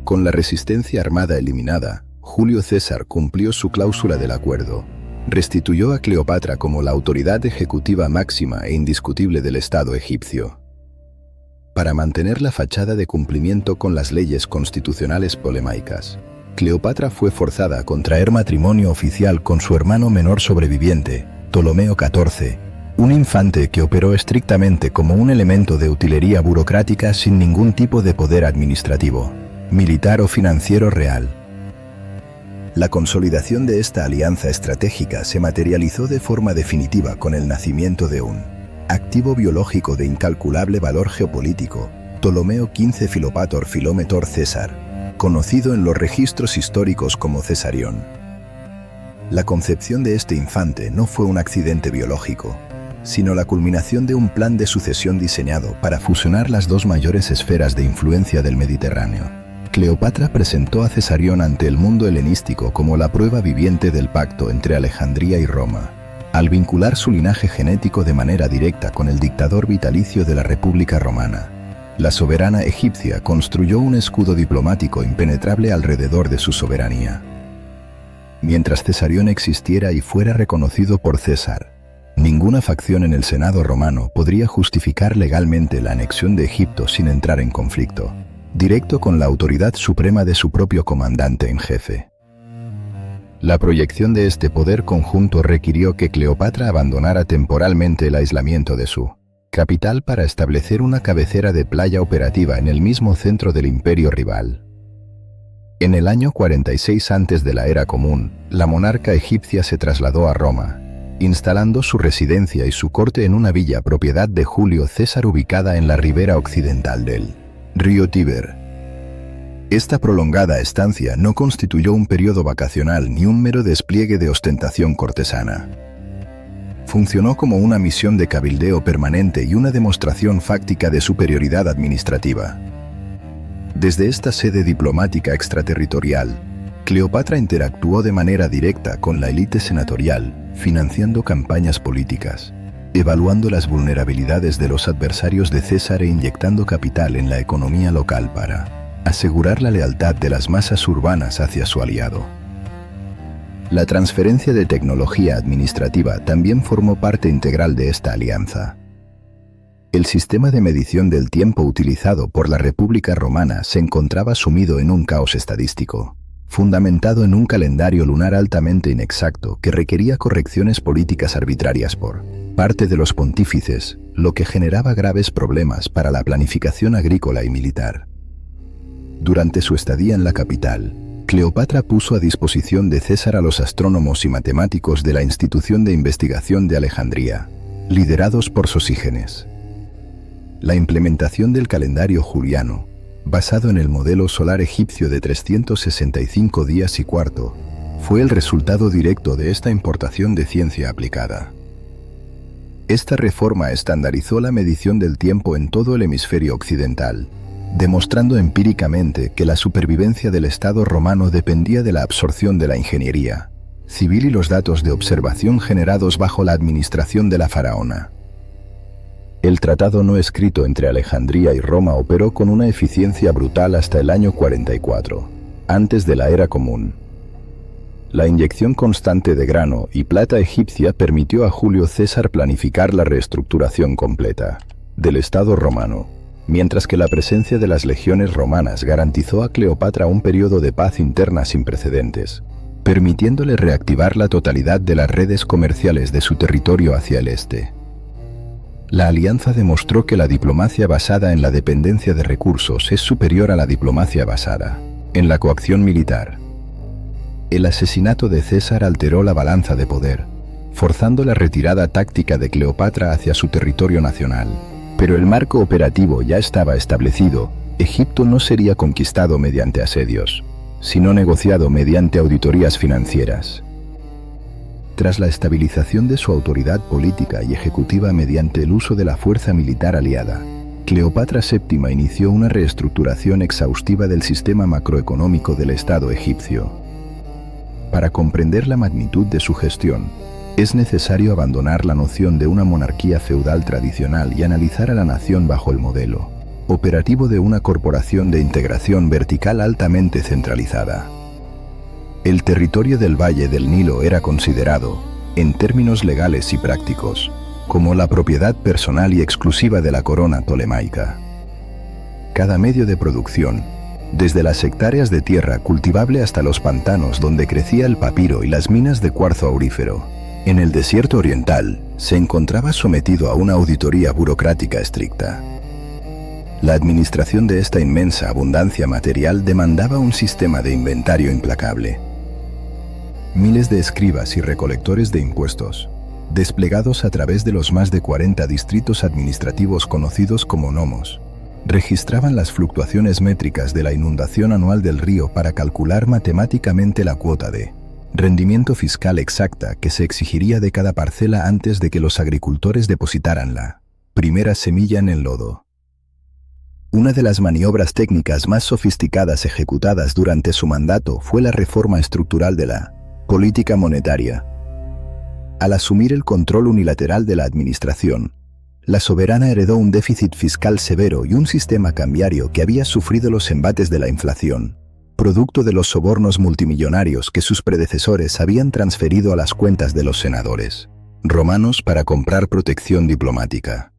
Con la resistencia armada eliminada, Julio César cumplió su cláusula del acuerdo. Restituyó a Cleopatra como la autoridad ejecutiva máxima e indiscutible del Estado egipcio. Para mantener la fachada de cumplimiento con las leyes constitucionales ptolemaicas, Cleopatra fue forzada a contraer matrimonio oficial con su hermano menor sobreviviente, Ptolomeo XIV, un infante que operó estrictamente como un elemento de utilería burocrática sin ningún tipo de poder administrativo, militar o financiero real. La consolidación de esta alianza estratégica se materializó de forma definitiva con el nacimiento de un activo biológico de incalculable valor geopolítico, Ptolomeo XV Filopator Filómetor César, conocido en los registros históricos como Cesarión. La concepción de este infante no fue un accidente biológico, sino la culminación de un plan de sucesión diseñado para fusionar las dos mayores esferas de influencia del Mediterráneo. Cleopatra presentó a Cesarión ante el mundo helenístico como la prueba viviente del pacto entre Alejandría y Roma, al vincular su linaje genético de manera directa con el dictador vitalicio de la República Romana. La soberana egipcia construyó un escudo diplomático impenetrable alrededor de su soberanía. Mientras Cesarión existiera y fuera reconocido por César, ninguna facción en el Senado romano podría justificar legalmente la anexión de Egipto sin entrar en conflicto directo con la autoridad suprema de su propio comandante en jefe. La proyección de este poder conjunto requirió que Cleopatra abandonara temporalmente el aislamiento de su capital para establecer una cabecera de playa operativa en el mismo centro del imperio rival. En el año 46 antes de la Era Común, la monarca egipcia se trasladó a Roma, instalando su residencia y su corte en una villa propiedad de Julio César ubicada en la ribera occidental del río Tíber. Esta prolongada estancia no constituyó un periodo vacacional ni un mero despliegue de ostentación cortesana. Funcionó como una misión de cabildeo permanente y una demostración fáctica de superioridad administrativa. Desde esta sede diplomática extraterritorial, Cleopatra interactuó de manera directa con la élite senatorial, financiando campañas políticas, evaluando las vulnerabilidades de los adversarios de César e inyectando capital en la economía local para asegurar la lealtad de las masas urbanas hacia su aliado. La transferencia de tecnología administrativa también formó parte integral de esta alianza. El sistema de medición del tiempo utilizado por la República Romana se encontraba sumido en un caos estadístico, fundamentado en un calendario lunar altamente inexacto que requería correcciones políticas arbitrarias por parte de los pontífices, lo que generaba graves problemas para la planificación agrícola y militar. Durante su estadía en la capital, Cleopatra puso a disposición de César a los astrónomos y matemáticos de la Institución de Investigación de Alejandría, liderados por Sosígenes. La implementación del calendario juliano, basado en el modelo solar egipcio de 365 días y cuarto, fue el resultado directo de esta importación de ciencia aplicada. Esta reforma estandarizó la medición del tiempo en todo el hemisferio occidental, demostrando empíricamente que la supervivencia del Estado romano dependía de la absorción de la ingeniería civil y los datos de observación generados bajo la administración de la faraona. El tratado no escrito entre Alejandría y Roma operó con una eficiencia brutal hasta el año 44, antes de la Era Común. La inyección constante de grano y plata egipcia permitió a Julio César planificar la reestructuración completa del Estado romano, mientras que la presencia de las legiones romanas garantizó a Cleopatra un periodo de paz interna sin precedentes, permitiéndole reactivar la totalidad de las redes comerciales de su territorio hacia el este. La alianza demostró que la diplomacia basada en la dependencia de recursos es superior a la diplomacia basada en la coacción militar. El asesinato de César alteró la balanza de poder, forzando la retirada táctica de Cleopatra hacia su territorio nacional. Pero el marco operativo ya estaba establecido. Egipto no sería conquistado mediante asedios, sino negociado mediante auditorías financieras. Tras la estabilización de su autoridad política y ejecutiva mediante el uso de la fuerza militar aliada, Cleopatra VII inició una reestructuración exhaustiva del sistema macroeconómico del Estado egipcio. Para comprender la magnitud de su gestión, es necesario abandonar la noción de una monarquía feudal tradicional y analizar a la nación bajo el modelo operativo de una corporación de integración vertical altamente centralizada. El territorio del Valle del Nilo era considerado, en términos legales y prácticos, como la propiedad personal y exclusiva de la corona tolemaica. Cada medio de producción, desde las hectáreas de tierra cultivable hasta los pantanos donde crecía el papiro y las minas de cuarzo aurífero, en el desierto oriental, se encontraba sometido a una auditoría burocrática estricta. La administración de esta inmensa abundancia material demandaba un sistema de inventario implacable. Miles de escribas y recolectores de impuestos, desplegados a través de los más de 40 distritos administrativos conocidos como nomos, registraban las fluctuaciones métricas de la inundación anual del río para calcular matemáticamente la cuota de rendimiento fiscal exacta que se exigiría de cada parcela antes de que los agricultores depositaran la primera semilla en el lodo. Una de las maniobras técnicas más sofisticadas ejecutadas durante su mandato fue la reforma estructural de la política monetaria. Al asumir el control unilateral de la administración, la soberana heredó un déficit fiscal severo y un sistema cambiario que había sufrido los embates de la inflación, producto de los sobornos multimillonarios que sus predecesores habían transferido a las cuentas de los senadores romanos para comprar protección diplomática.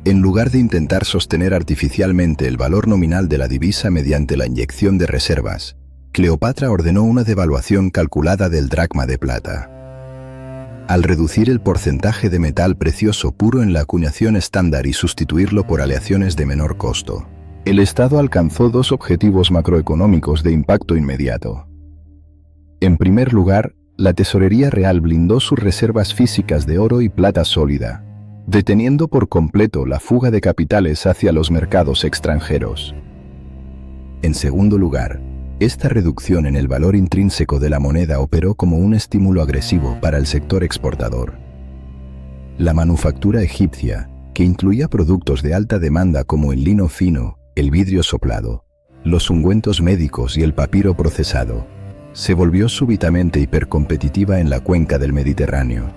En lugar de intentar sostener artificialmente el valor nominal de la divisa mediante la inyección de reservas, Cleopatra ordenó una devaluación calculada del dracma de plata. Al reducir el porcentaje de metal precioso puro en la acuñación estándar y sustituirlo por aleaciones de menor costo, el Estado alcanzó dos objetivos macroeconómicos de impacto inmediato. En primer lugar, la Tesorería Real blindó sus reservas físicas de oro y plata sólida, deteniendo por completo la fuga de capitales hacia los mercados extranjeros. En segundo lugar, esta reducción en el valor intrínseco de la moneda operó como un estímulo agresivo para el sector exportador. La manufactura egipcia, que incluía productos de alta demanda como el lino fino, el vidrio soplado, los ungüentos médicos y el papiro procesado, se volvió súbitamente hipercompetitiva en la cuenca del Mediterráneo.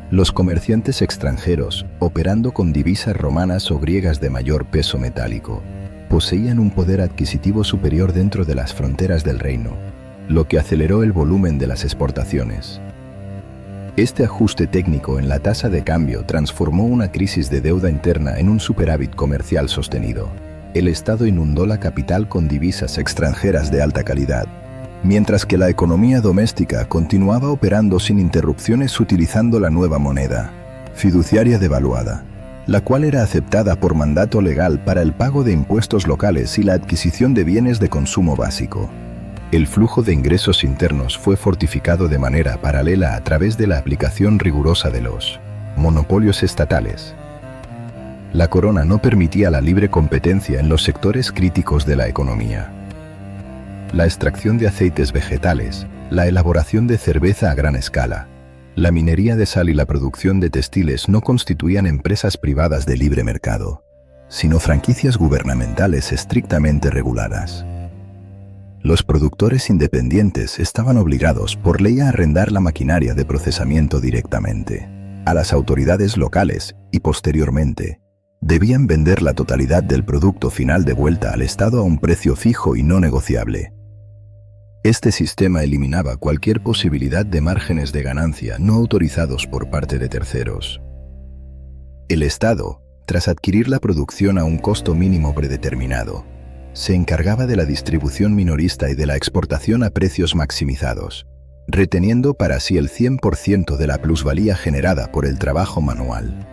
Los comerciantes extranjeros, operando con divisas romanas o griegas de mayor peso metálico, poseían un poder adquisitivo superior dentro de las fronteras del reino, lo que aceleró el volumen de las exportaciones. Este ajuste técnico en la tasa de cambio transformó una crisis de deuda interna en un superávit comercial sostenido. El Estado inundó la capital con divisas extranjeras de alta calidad, mientras que la economía doméstica continuaba operando sin interrupciones utilizando la nueva moneda fiduciaria devaluada, la cual era aceptada por mandato legal para el pago de impuestos locales y la adquisición de bienes de consumo básico. El flujo de ingresos internos fue fortificado de manera paralela a través de la aplicación rigurosa de los monopolios estatales. La corona no permitía la libre competencia en los sectores críticos de la economía. La extracción de aceites vegetales, la elaboración de cerveza a gran escala, la minería de sal y la producción de textiles no constituían empresas privadas de libre mercado, sino franquicias gubernamentales estrictamente reguladas. Los productores independientes estaban obligados por ley a arrendar la maquinaria de procesamiento directamente a las autoridades locales y, posteriormente, debían vender la totalidad del producto final de vuelta al Estado a un precio fijo y no negociable. Este sistema eliminaba cualquier posibilidad de márgenes de ganancia no autorizados por parte de terceros. El Estado, tras adquirir la producción a un costo mínimo predeterminado, se encargaba de la distribución minorista y de la exportación a precios maximizados, reteniendo para sí el 100% de la plusvalía generada por el trabajo manual.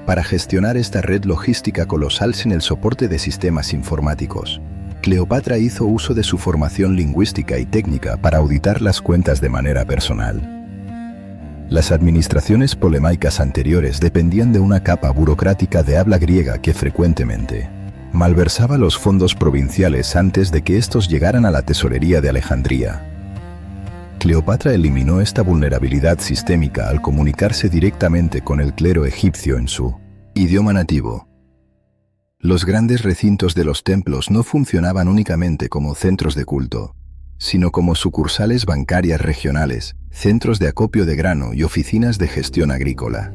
Para gestionar esta red logística colosal sin el soporte de sistemas informáticos, Cleopatra hizo uso de su formación lingüística y técnica para auditar las cuentas de manera personal. Las administraciones ptolemaicas anteriores dependían de una capa burocrática de habla griega que frecuentemente malversaba los fondos provinciales antes de que estos llegaran a la tesorería de Alejandría. Cleopatra eliminó esta vulnerabilidad sistémica al comunicarse directamente con el clero egipcio en su idioma nativo. Los grandes recintos de los templos no funcionaban únicamente como centros de culto, sino como sucursales bancarias regionales, centros de acopio de grano y oficinas de gestión agrícola.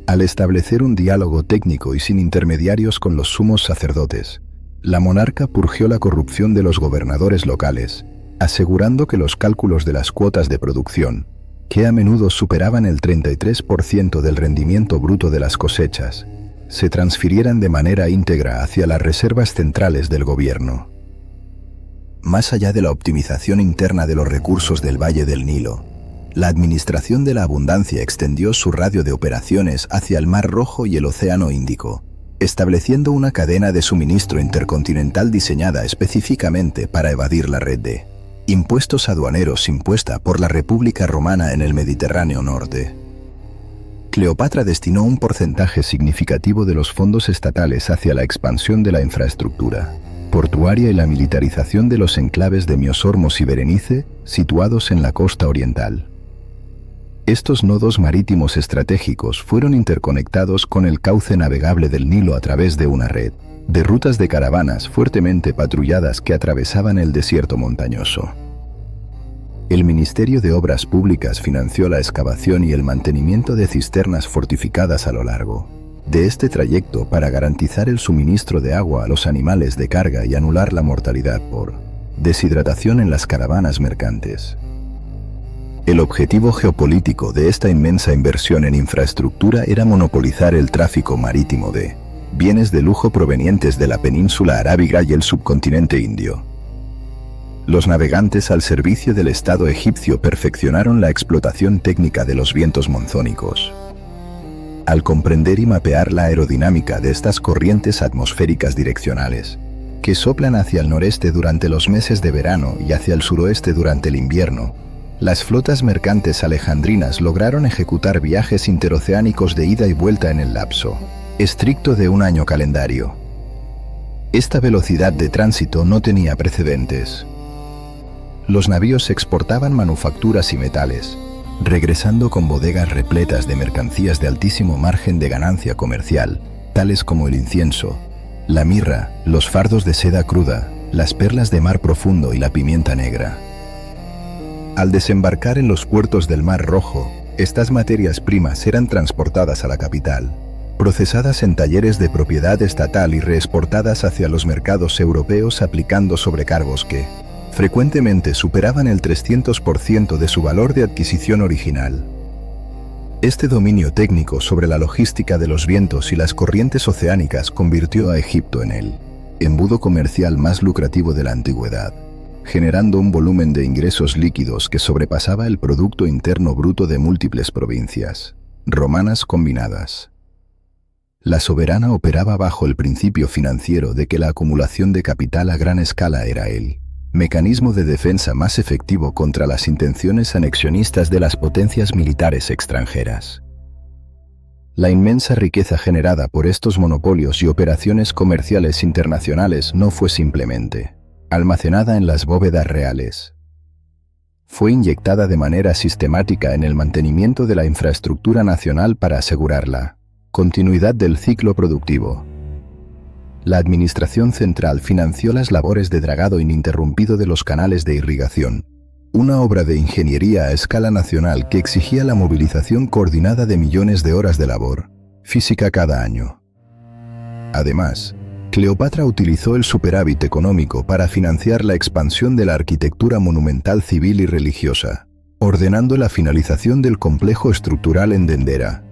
Al establecer un diálogo técnico y sin intermediarios con los sumos sacerdotes, la monarca purgió la corrupción de los gobernadores locales, asegurando que los cálculos de las cuotas de producción, que a menudo superaban el 33% del rendimiento bruto de las cosechas, se transfirieran de manera íntegra hacia las reservas centrales del gobierno. Más allá de la optimización interna de los recursos del Valle del Nilo, la Administración de la Abundancia extendió su radio de operaciones hacia el Mar Rojo y el Océano Índico, estableciendo una cadena de suministro intercontinental diseñada específicamente para evadir la red de impuestos aduaneros impuesta por la República Romana en el Mediterráneo Norte. Cleopatra destinó un porcentaje significativo de los fondos estatales hacia la expansión de la infraestructura portuaria y la militarización de los enclaves de Miosormos y Berenice, situados en la costa oriental. Estos nodos marítimos estratégicos fueron interconectados con el cauce navegable del Nilo a través de una red de rutas de caravanas fuertemente patrulladas que atravesaban el desierto montañoso. El Ministerio de Obras Públicas financió la excavación y el mantenimiento de cisternas fortificadas a lo largo de este trayecto para garantizar el suministro de agua a los animales de carga y anular la mortalidad por deshidratación en las caravanas mercantes. El objetivo geopolítico de esta inmensa inversión en infraestructura era monopolizar el tráfico marítimo de bienes de lujo provenientes de la península arábiga y el subcontinente indio. Los navegantes al servicio del Estado egipcio perfeccionaron la explotación técnica de los vientos monzónicos. Al comprender y mapear la aerodinámica de estas corrientes atmosféricas direccionales, que soplan hacia el noreste durante los meses de verano y hacia el suroeste durante el invierno, las flotas mercantes alejandrinas lograron ejecutar viajes interoceánicos de ida y vuelta en el lapso estricto de un año calendario. Esta velocidad de tránsito no tenía precedentes. Los navíos exportaban manufacturas y metales, regresando con bodegas repletas de mercancías de altísimo margen de ganancia comercial, tales como el incienso, la mirra, los fardos de seda cruda, las perlas de mar profundo y la pimienta negra. Al desembarcar en los puertos del Mar Rojo, estas materias primas eran transportadas a la capital, procesadas en talleres de propiedad estatal y reexportadas hacia los mercados europeos aplicando sobrecargos que frecuentemente superaban el 300% de su valor de adquisición original. Este dominio técnico sobre la logística de los vientos y las corrientes oceánicas convirtió a Egipto en el embudo comercial más lucrativo de la antigüedad, generando un volumen de ingresos líquidos que sobrepasaba el Producto Interno Bruto de múltiples provincias romanas combinadas. La soberana operaba bajo el principio financiero de que la acumulación de capital a gran escala era el mecanismo de defensa más efectivo contra las intenciones anexionistas de las potencias militares extranjeras. La inmensa riqueza generada por estos monopolios y operaciones comerciales internacionales no fue simplemente almacenada en las bóvedas reales. Fue inyectada de manera sistemática en el mantenimiento de la infraestructura nacional para asegurar la continuidad del ciclo productivo. La administración central financió las labores de dragado ininterrumpido de los canales de irrigación, una obra de ingeniería a escala nacional que exigía la movilización coordinada de millones de horas de labor física cada año. Además, Cleopatra utilizó el superávit económico para financiar la expansión de la arquitectura monumental civil y religiosa, ordenando la finalización del complejo estructural en Dendera.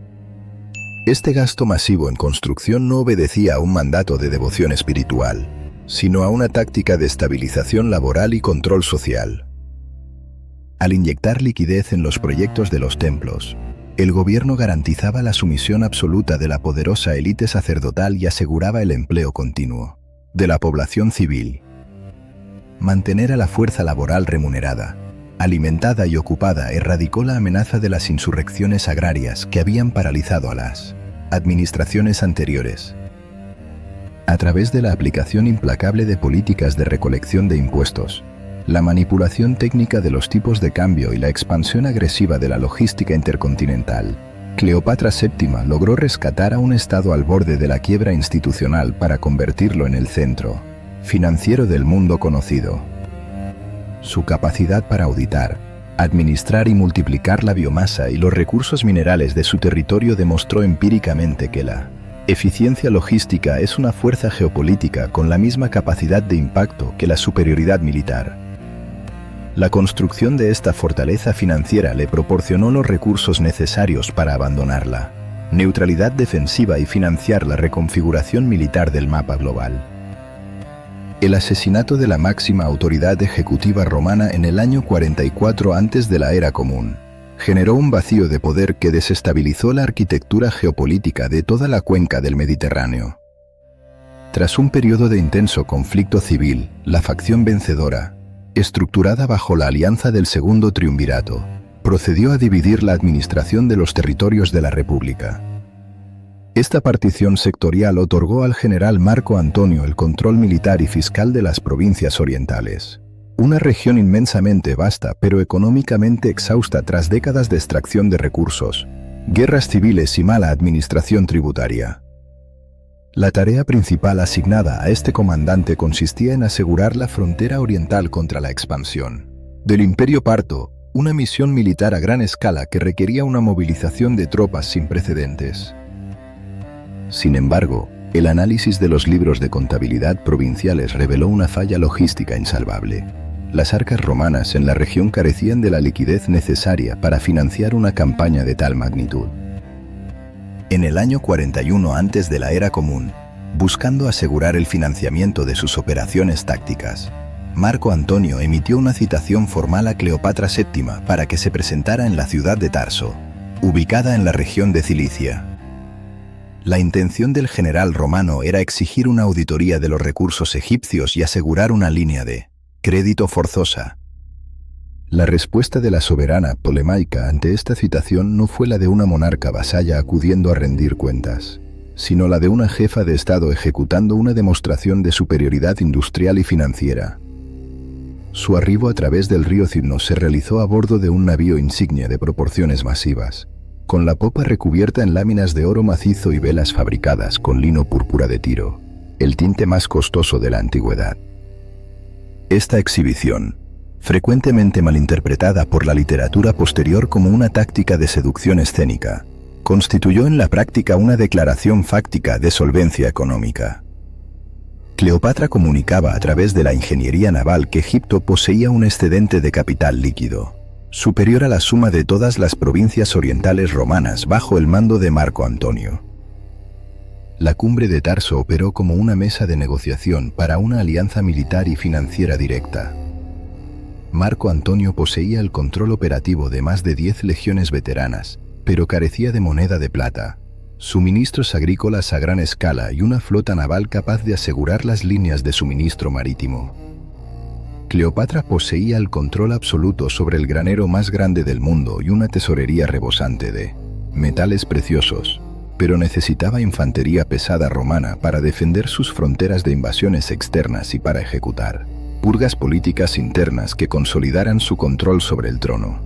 Este gasto masivo en construcción no obedecía a un mandato de devoción espiritual, sino a una táctica de estabilización laboral y control social. Al inyectar liquidez en los proyectos de los templos, el gobierno garantizaba la sumisión absoluta de la poderosa élite sacerdotal y aseguraba el empleo continuo de la población civil. Mantener a la fuerza laboral remunerada, alimentada y ocupada erradicó la amenaza de las insurrecciones agrarias que habían paralizado a las administraciones anteriores. A través de la aplicación implacable de políticas de recolección de impuestos, la manipulación técnica de los tipos de cambio y la expansión agresiva de la logística intercontinental, Cleopatra VII logró rescatar a un Estado al borde de la quiebra institucional para convertirlo en el centro financiero del mundo conocido. Su capacidad para auditar, administrar y multiplicar la biomasa y los recursos minerales de su territorio demostró empíricamente que la eficiencia logística es una fuerza geopolítica con la misma capacidad de impacto que la superioridad militar. La construcción de esta fortaleza financiera le proporcionó los recursos necesarios para abandonarla, neutralidad defensiva y financiar la reconfiguración militar del mapa global. El asesinato de la máxima autoridad ejecutiva romana en el año 44 antes de la Era Común generó un vacío de poder que desestabilizó la arquitectura geopolítica de toda la cuenca del Mediterráneo. Tras un periodo de intenso conflicto civil, la facción vencedora, estructurada bajo la alianza del Segundo Triunvirato, procedió a dividir la administración de los territorios de la República. Esta partición sectorial otorgó al general Marco Antonio el control militar y fiscal de las provincias orientales, una región inmensamente vasta pero económicamente exhausta tras décadas de extracción de recursos, guerras civiles y mala administración tributaria. La tarea principal asignada a este comandante consistía en asegurar la frontera oriental contra la expansión del Imperio Parto, una misión militar a gran escala que requería una movilización de tropas sin precedentes. Sin embargo, el análisis de los libros de contabilidad provinciales reveló una falla logística insalvable. Las arcas romanas en la región carecían de la liquidez necesaria para financiar una campaña de tal magnitud. En el año 41 antes de la Era Común, buscando asegurar el financiamiento de sus operaciones tácticas, Marco Antonio emitió una citación formal a Cleopatra VII para que se presentara en la ciudad de Tarso, ubicada en la región de Cilicia. La intención del general romano era exigir una auditoría de los recursos egipcios y asegurar una línea de crédito forzosa. La respuesta de la soberana Ptolemaica ante esta citación no fue la de una monarca vasalla acudiendo a rendir cuentas, sino la de una jefa de Estado ejecutando una demostración de superioridad industrial y financiera. Su arribo a través del río Cydnus se realizó a bordo de un navío insignia de proporciones masivas, con la popa recubierta en láminas de oro macizo y velas fabricadas con lino púrpura de Tiro, el tinte más costoso de la antigüedad. Esta exhibición, frecuentemente malinterpretada por la literatura posterior como una táctica de seducción escénica, constituyó en la práctica una declaración fáctica de solvencia económica. Cleopatra comunicaba a través de la ingeniería naval que Egipto poseía un excedente de capital líquido, superior a la suma de todas las provincias orientales romanas bajo el mando de Marco Antonio. La cumbre de Tarso operó como una mesa de negociación para una alianza militar y financiera directa. Marco Antonio poseía el control operativo de más de 10 legiones veteranas, pero carecía de moneda de plata, suministros agrícolas a gran escala y una flota naval capaz de asegurar las líneas de suministro marítimo. Cleopatra poseía el control absoluto sobre el granero más grande del mundo y una tesorería rebosante de metales preciosos, pero necesitaba infantería pesada romana para defender sus fronteras de invasiones externas y para ejecutar purgas políticas internas que consolidaran su control sobre el trono.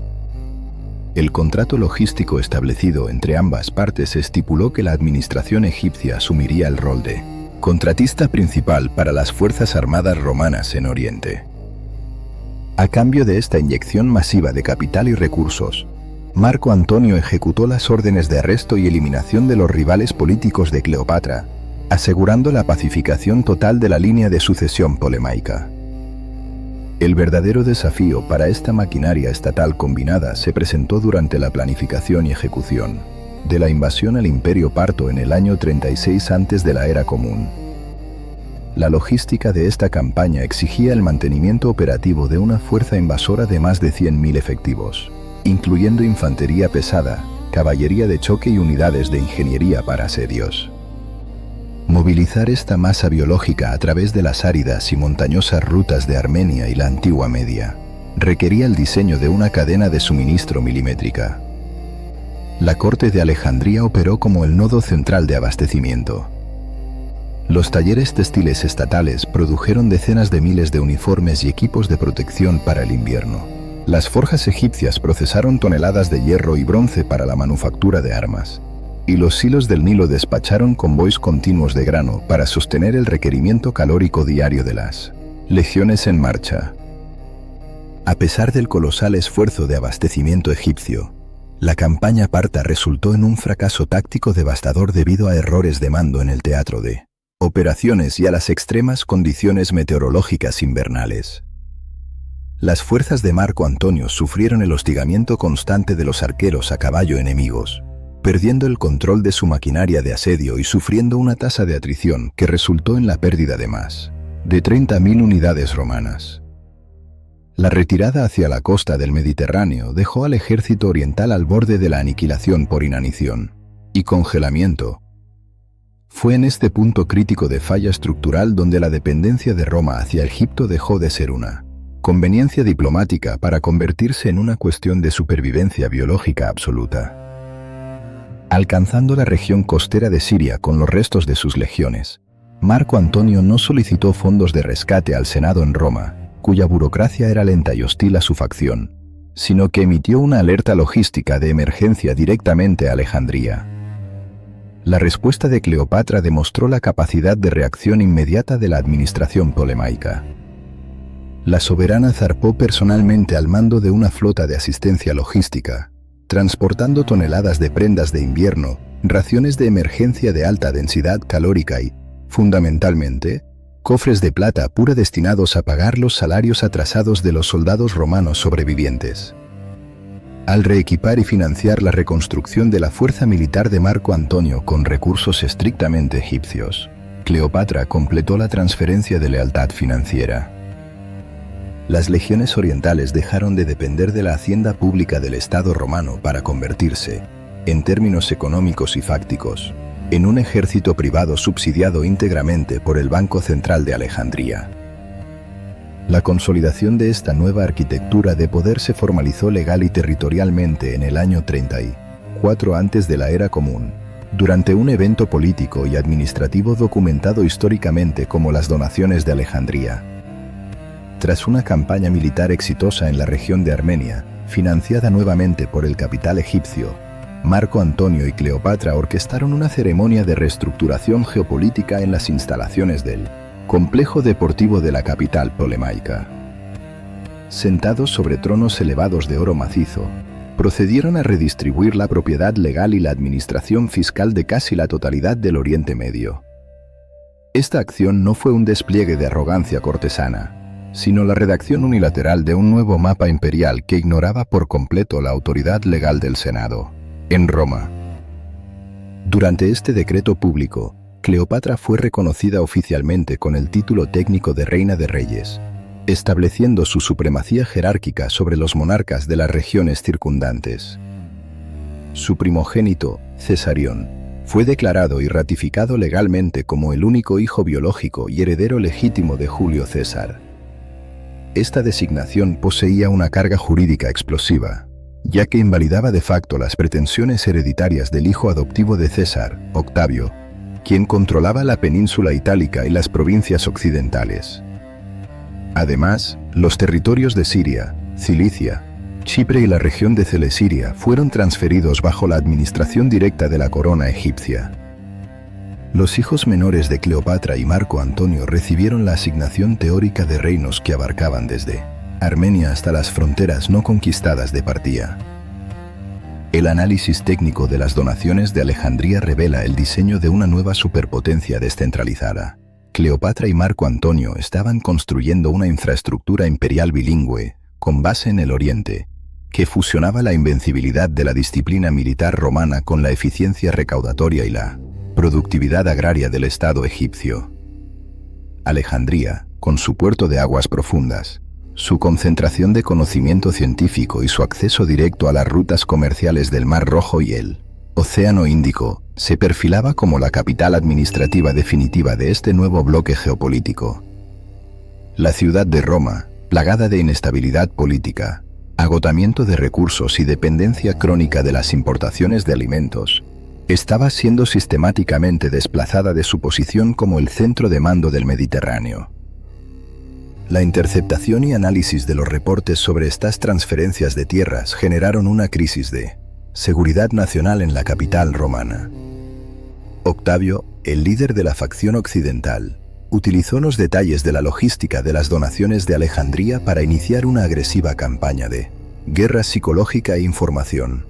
El contrato logístico establecido entre ambas partes estipuló que la administración egipcia asumiría el rol de contratista principal para las fuerzas armadas romanas en Oriente. A cambio de esta inyección masiva de capital y recursos, Marco Antonio ejecutó las órdenes de arresto y eliminación de los rivales políticos de Cleopatra, asegurando la pacificación total de la línea de sucesión ptolemaica. El verdadero desafío para esta maquinaria estatal combinada se presentó durante la planificación y ejecución de la invasión al Imperio Parto en el año 36 antes de la Era Común. La logística de esta campaña exigía el mantenimiento operativo de una fuerza invasora de más de 100.000 efectivos, incluyendo infantería pesada, caballería de choque y unidades de ingeniería para asedios. Movilizar esta masa biológica a través de las áridas y montañosas rutas de Armenia y la antigua Media requería el diseño de una cadena de suministro milimétrica. La corte de Alejandría operó como el nodo central de abastecimiento. Los talleres textiles estatales produjeron decenas de miles de uniformes y equipos de protección para el invierno. Las forjas egipcias procesaron toneladas de hierro y bronce para la manufactura de armas. Y los silos del Nilo despacharon convoys continuos de grano para sostener el requerimiento calórico diario de las legiones en marcha. A pesar del colosal esfuerzo de abastecimiento egipcio, la campaña parta resultó en un fracaso táctico devastador debido a errores de mando en el teatro de operaciones y a las extremas condiciones meteorológicas invernales. Las fuerzas de Marco Antonio sufrieron el hostigamiento constante de los arqueros a caballo enemigos, perdiendo el control de su maquinaria de asedio y sufriendo una tasa de atrición que resultó en la pérdida de más de 30.000 unidades romanas. La retirada hacia la costa del Mediterráneo dejó al ejército oriental al borde de la aniquilación por inanición y congelamiento. Fue en este punto crítico de falla estructural donde la dependencia de Roma hacia Egipto dejó de ser una conveniencia diplomática para convertirse en una cuestión de supervivencia biológica absoluta. Alcanzando la región costera de Siria con los restos de sus legiones, Marco Antonio no solicitó fondos de rescate al Senado en Roma, cuya burocracia era lenta y hostil a su facción, sino que emitió una alerta logística de emergencia directamente a Alejandría. La respuesta de Cleopatra demostró la capacidad de reacción inmediata de la administración ptolemaica. La soberana zarpó personalmente al mando de una flota de asistencia logística, transportando toneladas de prendas de invierno, raciones de emergencia de alta densidad calórica y, fundamentalmente, cofres de plata pura destinados a pagar los salarios atrasados de los soldados romanos sobrevivientes. Al reequipar y financiar la reconstrucción de la fuerza militar de Marco Antonio con recursos estrictamente egipcios, Cleopatra completó la transferencia de lealtad financiera. Las legiones orientales dejaron de depender de la hacienda pública del Estado romano para convertirse, en términos económicos y fácticos, en un ejército privado subsidiado íntegramente por el Banco Central de Alejandría. La consolidación de esta nueva arquitectura de poder se formalizó legal y territorialmente en el año 34 antes de la Era Común, durante un evento político y administrativo documentado históricamente como las donaciones de Alejandría. Tras una campaña militar exitosa en la región de Armenia, financiada nuevamente por el capital egipcio, Marco Antonio y Cleopatra orquestaron una ceremonia de reestructuración geopolítica en las instalaciones del complejo deportivo de la capital ptolemaica. Sentados sobre tronos elevados de oro macizo, procedieron a redistribuir la propiedad legal y la administración fiscal de casi la totalidad del Oriente Medio. Esta acción no fue un despliegue de arrogancia cortesana, sino la redacción unilateral de un nuevo mapa imperial que ignoraba por completo la autoridad legal del Senado, en Roma. Durante este decreto público, Cleopatra fue reconocida oficialmente con el título técnico de Reina de Reyes, estableciendo su supremacía jerárquica sobre los monarcas de las regiones circundantes. Su primogénito, Cesarión, fue declarado y ratificado legalmente como el único hijo biológico y heredero legítimo de Julio César. Esta designación poseía una carga jurídica explosiva, ya que invalidaba de facto las pretensiones hereditarias del hijo adoptivo de César, Octavio, quien controlaba la península itálica y las provincias occidentales. Además, los territorios de Siria, Cilicia, Chipre y la región de Celesiria fueron transferidos bajo la administración directa de la corona egipcia. Los hijos menores de Cleopatra y Marco Antonio recibieron la asignación teórica de reinos que abarcaban desde Armenia hasta las fronteras no conquistadas de Partía. El análisis técnico de las donaciones de Alejandría revela el diseño de una nueva superpotencia descentralizada. Cleopatra y Marco Antonio estaban construyendo una infraestructura imperial bilingüe, con base en el Oriente, que fusionaba la invencibilidad de la disciplina militar romana con la eficiencia recaudatoria y la productividad agraria del Estado egipcio. Alejandría, con su puerto de aguas profundas, su concentración de conocimiento científico y su acceso directo a las rutas comerciales del Mar Rojo y el Océano Índico, se perfilaba como la capital administrativa definitiva de este nuevo bloque geopolítico. La ciudad de Roma, plagada de inestabilidad política, agotamiento de recursos y dependencia crónica de las importaciones de alimentos, estaba siendo sistemáticamente desplazada de su posición como el centro de mando del Mediterráneo. La interceptación y análisis de los reportes sobre estas transferencias de tierras generaron una crisis de seguridad nacional en la capital romana. Octavio, el líder de la facción occidental, utilizó los detalles de la logística de las donaciones de Alejandría para iniciar una agresiva campaña de guerra psicológica e información.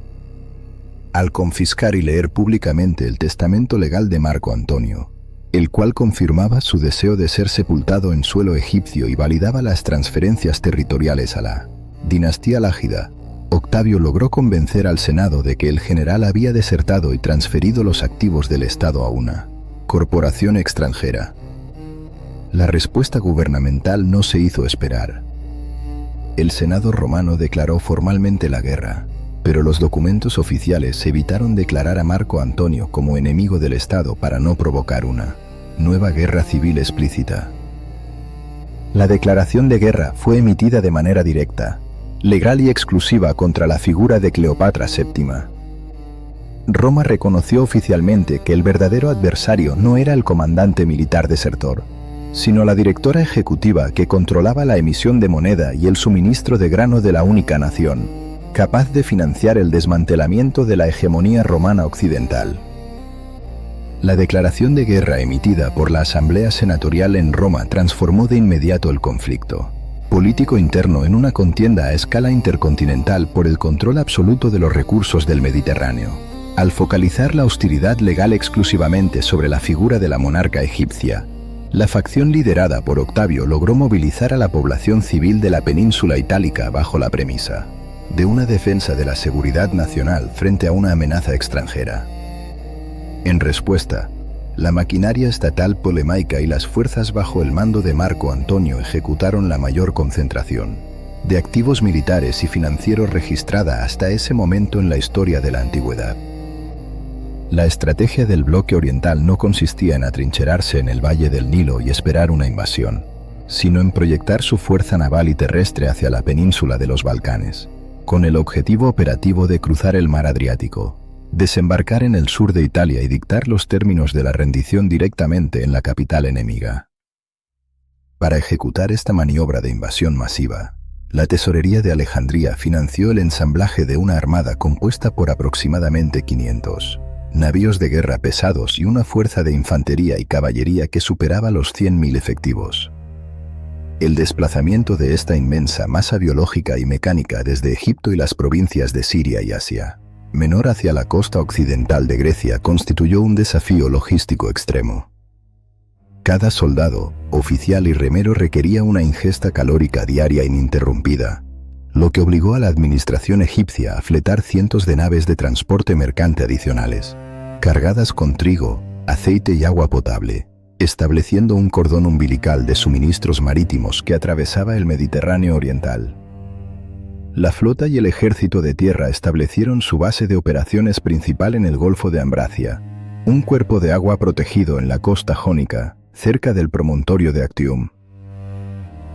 Al confiscar y leer públicamente el testamento legal de Marco Antonio, el cual confirmaba su deseo de ser sepultado en suelo egipcio y validaba las transferencias territoriales a la dinastía lágida, Octavio logró convencer al Senado de que el general había desertado y transferido los activos del Estado a una corporación extranjera. La respuesta gubernamental no se hizo esperar. El Senado romano declaró formalmente la guerra, pero los documentos oficiales evitaron declarar a Marco Antonio como enemigo del Estado para no provocar una nueva guerra civil explícita. La declaración de guerra fue emitida de manera directa, legal y exclusiva contra la figura de Cleopatra VII. Roma reconoció oficialmente que el verdadero adversario no era el comandante militar desertor, sino la directora ejecutiva que controlaba la emisión de moneda y el suministro de grano de la única nación, capaz de financiar el desmantelamiento de la hegemonía romana occidental. La declaración de guerra emitida por la Asamblea Senatorial en Roma transformó de inmediato el conflicto político interno en una contienda a escala intercontinental por el control absoluto de los recursos del Mediterráneo. Al focalizar la hostilidad legal exclusivamente sobre la figura de la monarca egipcia, la facción liderada por Octavio logró movilizar a la población civil de la península itálica bajo la premisa de una defensa de la seguridad nacional frente a una amenaza extranjera. En respuesta, la maquinaria estatal polemaica y las fuerzas bajo el mando de Marco Antonio ejecutaron la mayor concentración de activos militares y financieros registrada hasta ese momento en la historia de la antigüedad. La estrategia del bloque oriental no consistía en atrincherarse en el valle del Nilo y esperar una invasión, sino en proyectar su fuerza naval y terrestre hacia la península de los Balcanes, con el objetivo operativo de cruzar el mar Adriático, desembarcar en el sur de Italia y dictar los términos de la rendición directamente en la capital enemiga. Para ejecutar esta maniobra de invasión masiva, la tesorería de Alejandría financió el ensamblaje de una armada compuesta por aproximadamente 500 navíos de guerra pesados y una fuerza de infantería y caballería que superaba los 100.000 efectivos. El desplazamiento de esta inmensa masa biológica y mecánica desde Egipto y las provincias de Siria y Asia Menor hacia la costa occidental de Grecia constituyó un desafío logístico extremo. Cada soldado, oficial y remero requería una ingesta calórica diaria ininterrumpida, lo que obligó a la administración egipcia a fletar cientos de naves de transporte mercante adicionales, cargadas con trigo, aceite y agua potable, estableciendo un cordón umbilical de suministros marítimos que atravesaba el Mediterráneo oriental. La flota y el ejército de tierra establecieron su base de operaciones principal en el Golfo de Ambracia, un cuerpo de agua protegido en la costa jónica, cerca del promontorio de Actium.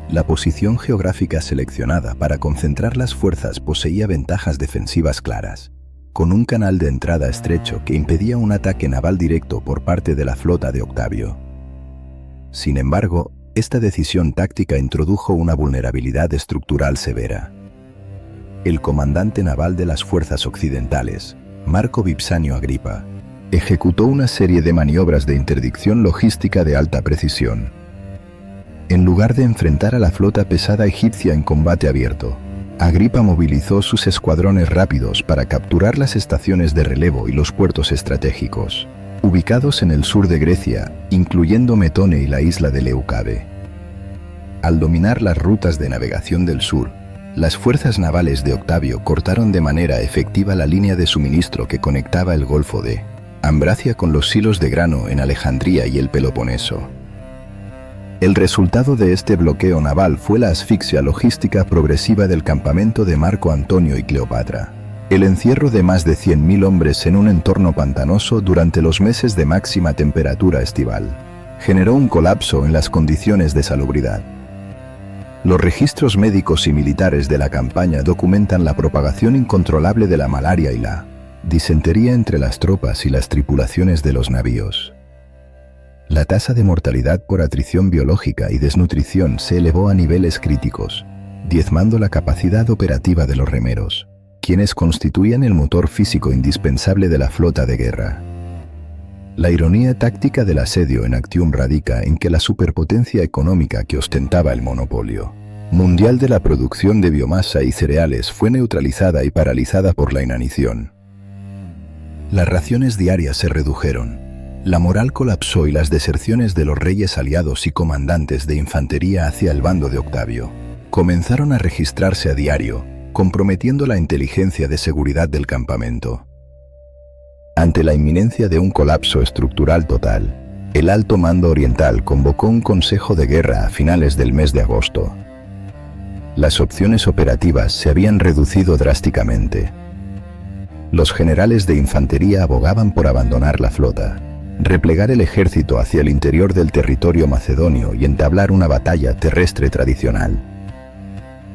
La posición geográfica seleccionada para concentrar las fuerzas poseía ventajas defensivas claras, con un canal de entrada estrecho que impedía un ataque naval directo por parte de la flota de Octavio. Sin embargo, esta decisión táctica introdujo una vulnerabilidad estructural severa. El comandante naval de las fuerzas occidentales, Marco Vipsanio Agripa, ejecutó una serie de maniobras de interdicción logística de alta precisión. En lugar de enfrentar a la flota pesada egipcia en combate abierto, Agripa movilizó sus escuadrones rápidos para capturar las estaciones de relevo y los puertos estratégicos, ubicados en el sur de Grecia, incluyendo Metone y la isla de Leucabe. Al dominar las rutas de navegación del sur, las fuerzas navales de Octavio cortaron de manera efectiva la línea de suministro que conectaba el Golfo de Ambracia con los silos de grano en Alejandría y el Peloponeso. El resultado de este bloqueo naval fue la asfixia logística progresiva del campamento de Marco Antonio y Cleopatra. El encierro de más de 100.000 hombres en un entorno pantanoso durante los meses de máxima temperatura estival generó un colapso en las condiciones de salubridad. Los registros médicos y militares de la campaña documentan la propagación incontrolable de la malaria y la disentería entre las tropas y las tripulaciones de los navíos. La tasa de mortalidad por atrición biológica y desnutrición se elevó a niveles críticos, diezmando la capacidad operativa de los remeros, quienes constituían el motor físico indispensable de la flota de guerra. La ironía táctica del asedio en Actium radica en que la superpotencia económica que ostentaba el monopolio mundial de la producción de biomasa y cereales fue neutralizada y paralizada por la inanición. Las raciones diarias se redujeron, la moral colapsó y las deserciones de los reyes aliados y comandantes de infantería hacia el bando de Octavio comenzaron a registrarse a diario, comprometiendo la inteligencia de seguridad del campamento. Ante la inminencia de un colapso estructural total, el Alto Mando Oriental convocó un consejo de guerra a finales del mes de agosto. Las opciones operativas se habían reducido drásticamente. Los generales de infantería abogaban por abandonar la flota, replegar el ejército hacia el interior del territorio macedonio y entablar una batalla terrestre tradicional.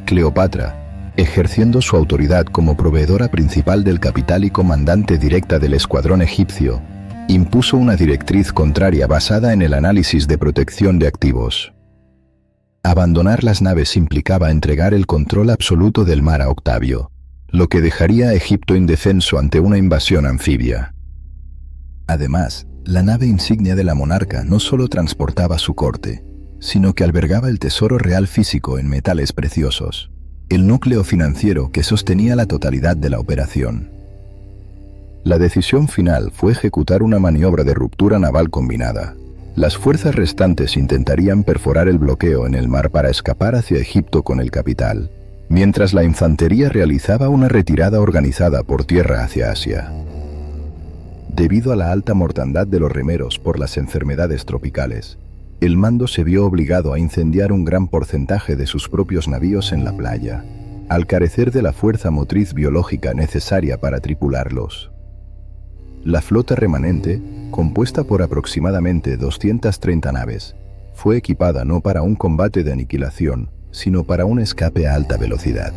Cleopatra, ejerciendo su autoridad como proveedora principal del capital y comandante directa del escuadrón egipcio, impuso una directriz contraria basada en el análisis de protección de activos. Abandonar las naves implicaba entregar el control absoluto del mar a Octavio, lo que dejaría a Egipto indefenso ante una invasión anfibia. Además, la nave insignia de la monarca no solo transportaba su corte, sino que albergaba el tesoro real físico en metales preciosos, el núcleo financiero que sostenía la totalidad de la operación. La decisión final fue ejecutar una maniobra de ruptura naval combinada. Las fuerzas restantes intentarían perforar el bloqueo en el mar para escapar hacia Egipto con el capital, mientras la infantería realizaba una retirada organizada por tierra hacia Asia. Debido a la alta mortandad de los remeros por las enfermedades tropicales, el mando se vio obligado a incendiar un gran porcentaje de sus propios navíos en la playa, al carecer de la fuerza motriz biológica necesaria para tripularlos. La flota remanente, compuesta por aproximadamente 230 naves, fue equipada no para un combate de aniquilación, sino para un escape a alta velocidad.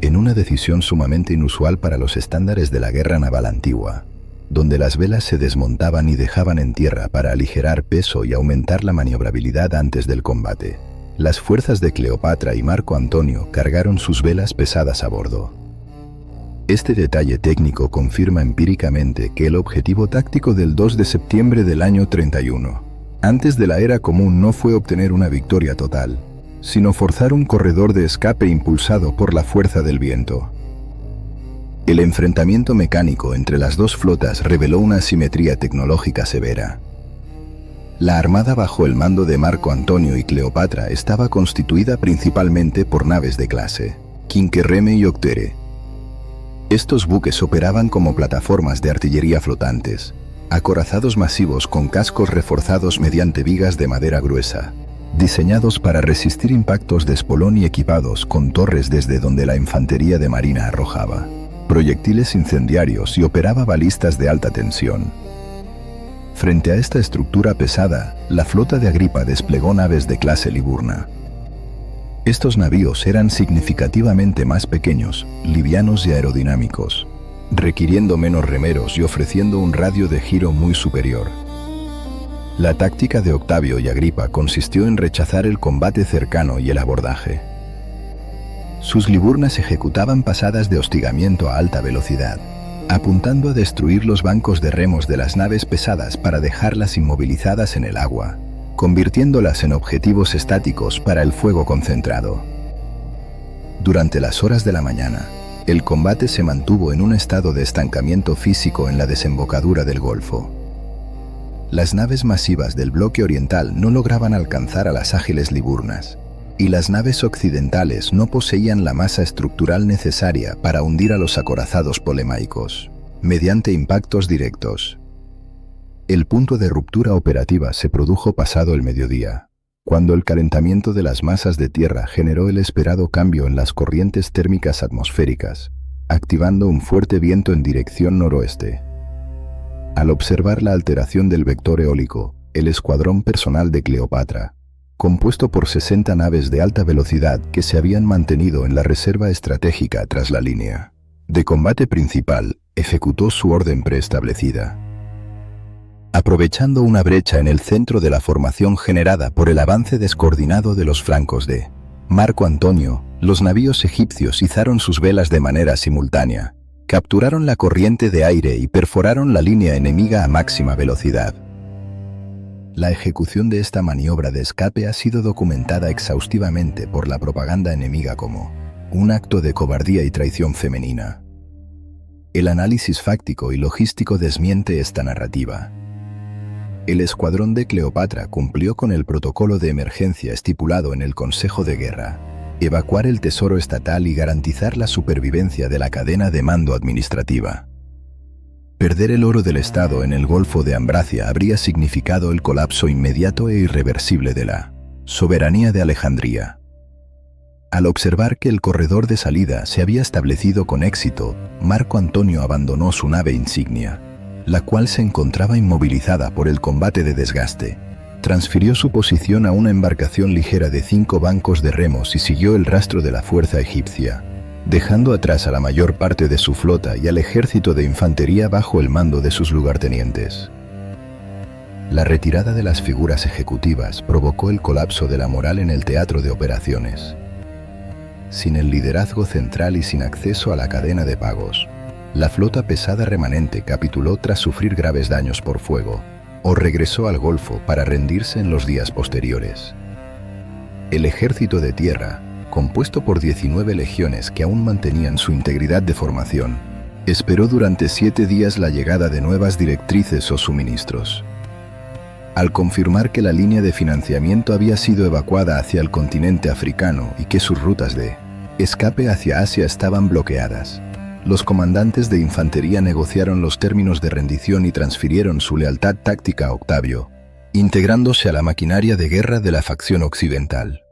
En una decisión sumamente inusual para los estándares de la guerra naval antigua, donde las velas se desmontaban y dejaban en tierra para aligerar peso y aumentar la maniobrabilidad antes del combate, las fuerzas de Cleopatra y Marco Antonio cargaron sus velas pesadas a bordo. Este detalle técnico confirma empíricamente que el objetivo táctico del 2 de septiembre del año 31, antes de la era común, no fue obtener una victoria total, sino forzar un corredor de escape impulsado por la fuerza del viento. El enfrentamiento mecánico entre las dos flotas reveló una asimetría tecnológica severa. La armada bajo el mando de Marco Antonio y Cleopatra estaba constituida principalmente por naves de clase Quinquereme y Octere. Estos buques operaban como plataformas de artillería flotantes, acorazados masivos con cascos reforzados mediante vigas de madera gruesa, diseñados para resistir impactos de espolón y equipados con torres desde donde la infantería de marina arrojaba proyectiles incendiarios y operaba balistas de alta tensión. Frente a esta estructura pesada, la flota de Agripa desplegó naves de clase Liburna. Estos navíos eran significativamente más pequeños, livianos y aerodinámicos, requiriendo menos remeros y ofreciendo un radio de giro muy superior. La táctica de Octavio y Agripa consistió en rechazar el combate cercano y el abordaje. Sus liburnas ejecutaban pasadas de hostigamiento a alta velocidad, apuntando a destruir los bancos de remos de las naves pesadas para dejarlas inmovilizadas en el agua, convirtiéndolas en objetivos estáticos para el fuego concentrado. Durante las horas de la mañana, el combate se mantuvo en un estado de estancamiento físico en la desembocadura del Golfo. Las naves masivas del bloque oriental no lograban alcanzar a las ágiles Liburnas, y las naves occidentales no poseían la masa estructural necesaria para hundir a los acorazados polemaicos, mediante impactos directos. El punto de ruptura operativa se produjo pasado el mediodía, cuando el calentamiento de las masas de tierra generó el esperado cambio en las corrientes térmicas atmosféricas, activando un fuerte viento en dirección noroeste. Al observar la alteración del vector eólico, el escuadrón personal de Cleopatra, compuesto por 60 naves de alta velocidad que se habían mantenido en la reserva estratégica tras la línea de combate principal, ejecutó su orden preestablecida. Aprovechando una brecha en el centro de la formación generada por el avance descoordinado de los flancos de Marco Antonio, los navíos egipcios izaron sus velas de manera simultánea, capturaron la corriente de aire y perforaron la línea enemiga a máxima velocidad. La ejecución de esta maniobra de escape ha sido documentada exhaustivamente por la propaganda enemiga como un acto de cobardía y traición femenina. El análisis fáctico y logístico desmiente esta narrativa. El escuadrón de Cleopatra cumplió con el protocolo de emergencia estipulado en el Consejo de Guerra: evacuar el tesoro estatal y garantizar la supervivencia de la cadena de mando administrativa. Perder el oro del Estado en el Golfo de Ambracia habría significado el colapso inmediato e irreversible de la soberanía de Alejandría. Al observar que el corredor de salida se había establecido con éxito, Marco Antonio abandonó su nave insignia, la cual se encontraba inmovilizada por el combate de desgaste. Transfirió su posición a una embarcación ligera de 5 bancos de remos y siguió el rastro de la fuerza egipcia, dejando atrás a la mayor parte de su flota y al ejército de infantería bajo el mando de sus lugartenientes. La retirada de las figuras ejecutivas provocó el colapso de la moral en el teatro de operaciones. Sin el liderazgo central y sin acceso a la cadena de pagos, la flota pesada remanente capituló tras sufrir graves daños por fuego, o regresó al Golfo para rendirse en los días posteriores. El ejército de tierra, compuesto por 19 legiones que aún mantenían su integridad de formación, esperó durante 7 días la llegada de nuevas directrices o suministros. Al confirmar que la línea de financiamiento había sido evacuada hacia el continente africano y que sus rutas de escape hacia Asia estaban bloqueadas, los comandantes de infantería negociaron los términos de rendición y transfirieron su lealtad táctica a Octavio, integrándose a la maquinaria de guerra de la facción occidental.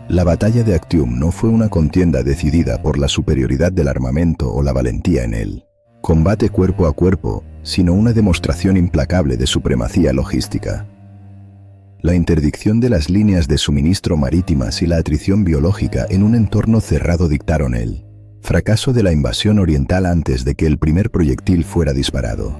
La batalla de Actium no fue una contienda decidida por la superioridad del armamento o la valentía en el combate cuerpo a cuerpo, sino una demostración implacable de supremacía logística. La interdicción de las líneas de suministro marítimas y la atrición biológica en un entorno cerrado dictaron el fracaso de la invasión oriental antes de que el primer proyectil fuera disparado.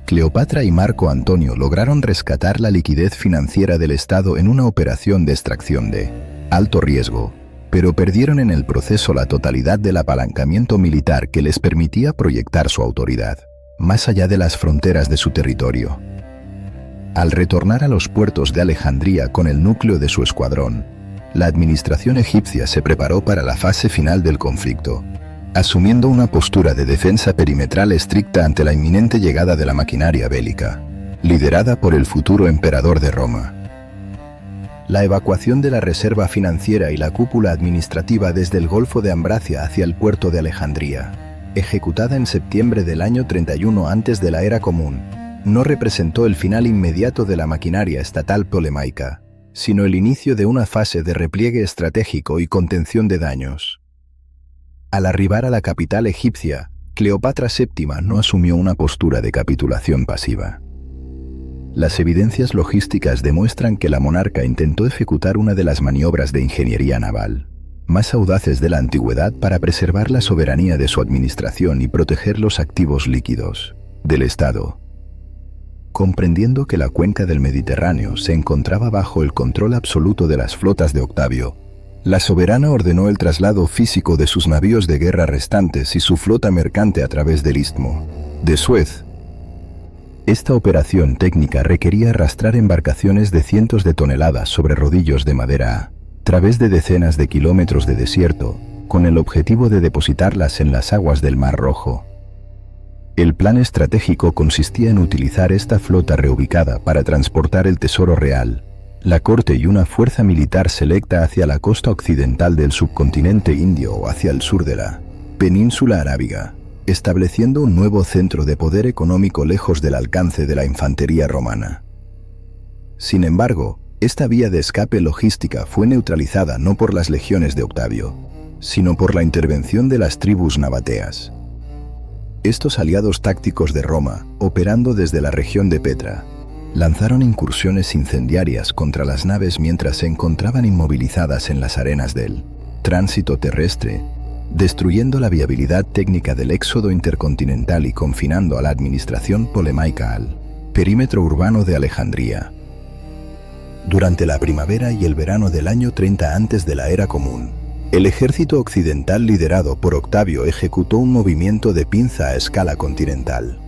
Cleopatra y Marco Antonio lograron rescatar la liquidez financiera del Estado en una operación de extracción de alto riesgo, pero perdieron en el proceso la totalidad del apalancamiento militar que les permitía proyectar su autoridad más allá de las fronteras de su territorio. Al retornar a los puertos de Alejandría con el núcleo de su escuadrón, la administración egipcia se preparó para la fase final del conflicto, asumiendo una postura de defensa perimetral estricta ante la inminente llegada de la maquinaria bélica, liderada por el futuro emperador de Roma. La evacuación de la reserva financiera y la cúpula administrativa desde el Golfo de Ambracia hacia el puerto de Alejandría, ejecutada en septiembre del año 31 antes de la era común, no representó el final inmediato de la maquinaria estatal ptolemaica, sino el inicio de una fase de repliegue estratégico y contención de daños. Al arribar a la capital egipcia, Cleopatra VII no asumió una postura de capitulación pasiva. Las evidencias logísticas demuestran que la monarca intentó ejecutar una de las maniobras de ingeniería naval más audaces de la antigüedad para preservar la soberanía de su administración y proteger los activos líquidos del Estado. Comprendiendo que la cuenca del Mediterráneo se encontraba bajo el control absoluto de las flotas de Octavio, la soberana ordenó el traslado físico de sus navíos de guerra restantes y su flota mercante a través del istmo de Suez. Esta operación técnica requería arrastrar embarcaciones de cientos de toneladas sobre rodillos de madera a través de decenas de kilómetros de desierto, con el objetivo de depositarlas en las aguas del Mar Rojo. El plan estratégico consistía en utilizar esta flota reubicada para transportar el tesoro real, la corte y una fuerza militar selecta hacia la costa occidental del subcontinente indio o hacia el sur de la península arábiga, estableciendo un nuevo centro de poder económico lejos del alcance de la infantería romana. Sin embargo, esta vía de escape logística fue neutralizada no por las legiones de Octavio, sino por la intervención de las tribus nabateas. Estos aliados tácticos de Roma, operando desde la región de Petra, lanzaron incursiones incendiarias contra las naves mientras se encontraban inmovilizadas en las arenas del tránsito terrestre, destruyendo la viabilidad técnica del éxodo intercontinental y confinando a la administración polemaica al perímetro urbano de Alejandría. Durante la primavera y el verano del año 30 antes de la era común, el ejército occidental liderado por Octavio ejecutó un movimiento de pinza a escala continental.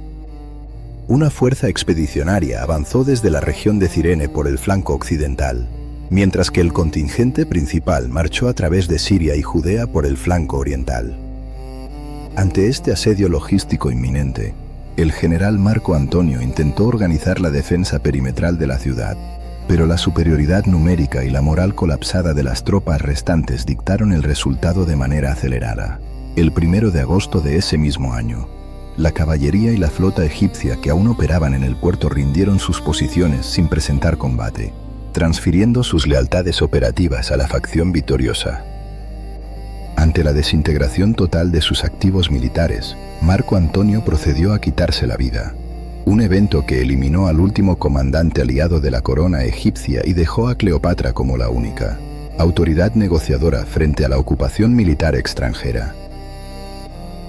Una fuerza expedicionaria avanzó desde la región de Cirene por el flanco occidental, mientras que el contingente principal marchó a través de Siria y Judea por el flanco oriental. Ante este asedio logístico inminente, el general Marco Antonio intentó organizar la defensa perimetral de la ciudad, pero la superioridad numérica y la moral colapsada de las tropas restantes dictaron el resultado de manera acelerada. El 1 de agosto de ese mismo año, la caballería y la flota egipcia que aún operaban en el puerto rindieron sus posiciones sin presentar combate, transfiriendo sus lealtades operativas a la facción victoriosa. Ante la desintegración total de sus activos militares, Marco Antonio procedió a quitarse la vida, un evento que eliminó al último comandante aliado de la corona egipcia y dejó a Cleopatra como la única autoridad negociadora frente a la ocupación militar extranjera.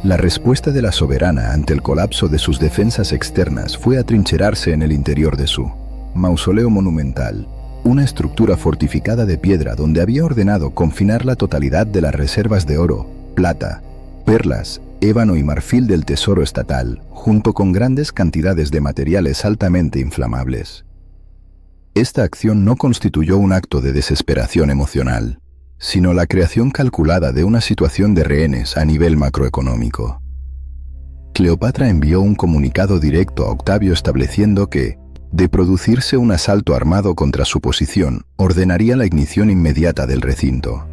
La respuesta de la soberana ante el colapso de sus defensas externas fue atrincherarse en el interior de su mausoleo monumental, una estructura fortificada de piedra donde había ordenado confinar la totalidad de las reservas de oro, plata, perlas, ébano y marfil del tesoro estatal, junto con grandes cantidades de materiales altamente inflamables. Esta acción no constituyó un acto de desesperación emocional, sino la creación calculada de una situación de rehenes a nivel macroeconómico. Cleopatra envió un comunicado directo a Octavio estableciendo que, de producirse un asalto armado contra su posición, ordenaría la ignición inmediata del recinto.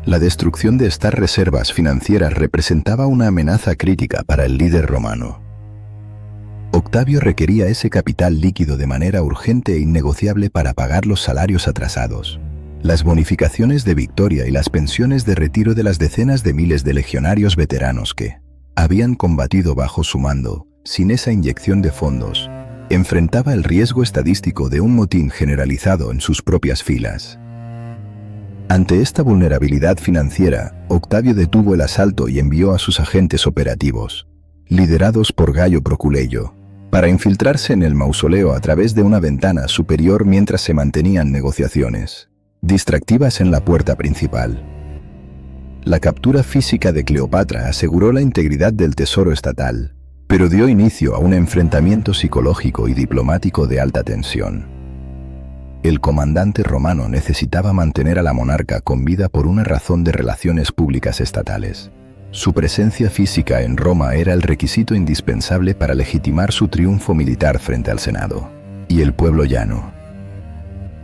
La destrucción de estas reservas financieras representaba una amenaza crítica para el líder romano. Octavio requería ese capital líquido de manera urgente e innegociable para pagar los salarios atrasados, las bonificaciones de victoria y las pensiones de retiro de las decenas de miles de legionarios veteranos que habían combatido bajo su mando. Sin esa inyección de fondos, enfrentaba el riesgo estadístico de un motín generalizado en sus propias filas. Ante esta vulnerabilidad financiera, Octavio detuvo el asalto y envió a sus agentes operativos, liderados por Gayo Proculeyo, para infiltrarse en el mausoleo a través de una ventana superior mientras se mantenían negociaciones distractivas en la puerta principal. La captura física de Cleopatra aseguró la integridad del tesoro estatal, pero dio inicio a un enfrentamiento psicológico y diplomático de alta tensión. El comandante romano necesitaba mantener a la monarca con vida por una razón de relaciones públicas estatales. Su presencia física en Roma era el requisito indispensable para legitimar su triunfo militar frente al Senado y el pueblo llano.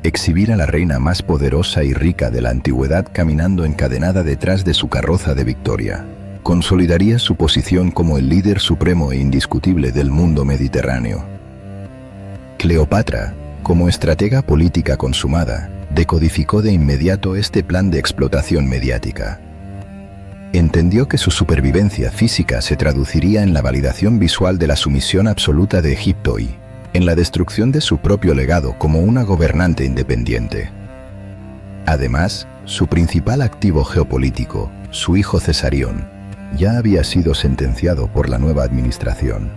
Exhibir a la reina más poderosa y rica de la antigüedad caminando encadenada detrás de su carroza de victoria consolidaría su posición como el líder supremo e indiscutible del mundo mediterráneo. Cleopatra, como estratega política consumada, decodificó de inmediato este plan de explotación mediática. Entendió que su supervivencia física se traduciría en la validación visual de la sumisión absoluta de Egipto y en la destrucción de su propio legado como una gobernante independiente. Además, su principal activo geopolítico, su hijo Cesarión, ya había sido sentenciado por la nueva administración.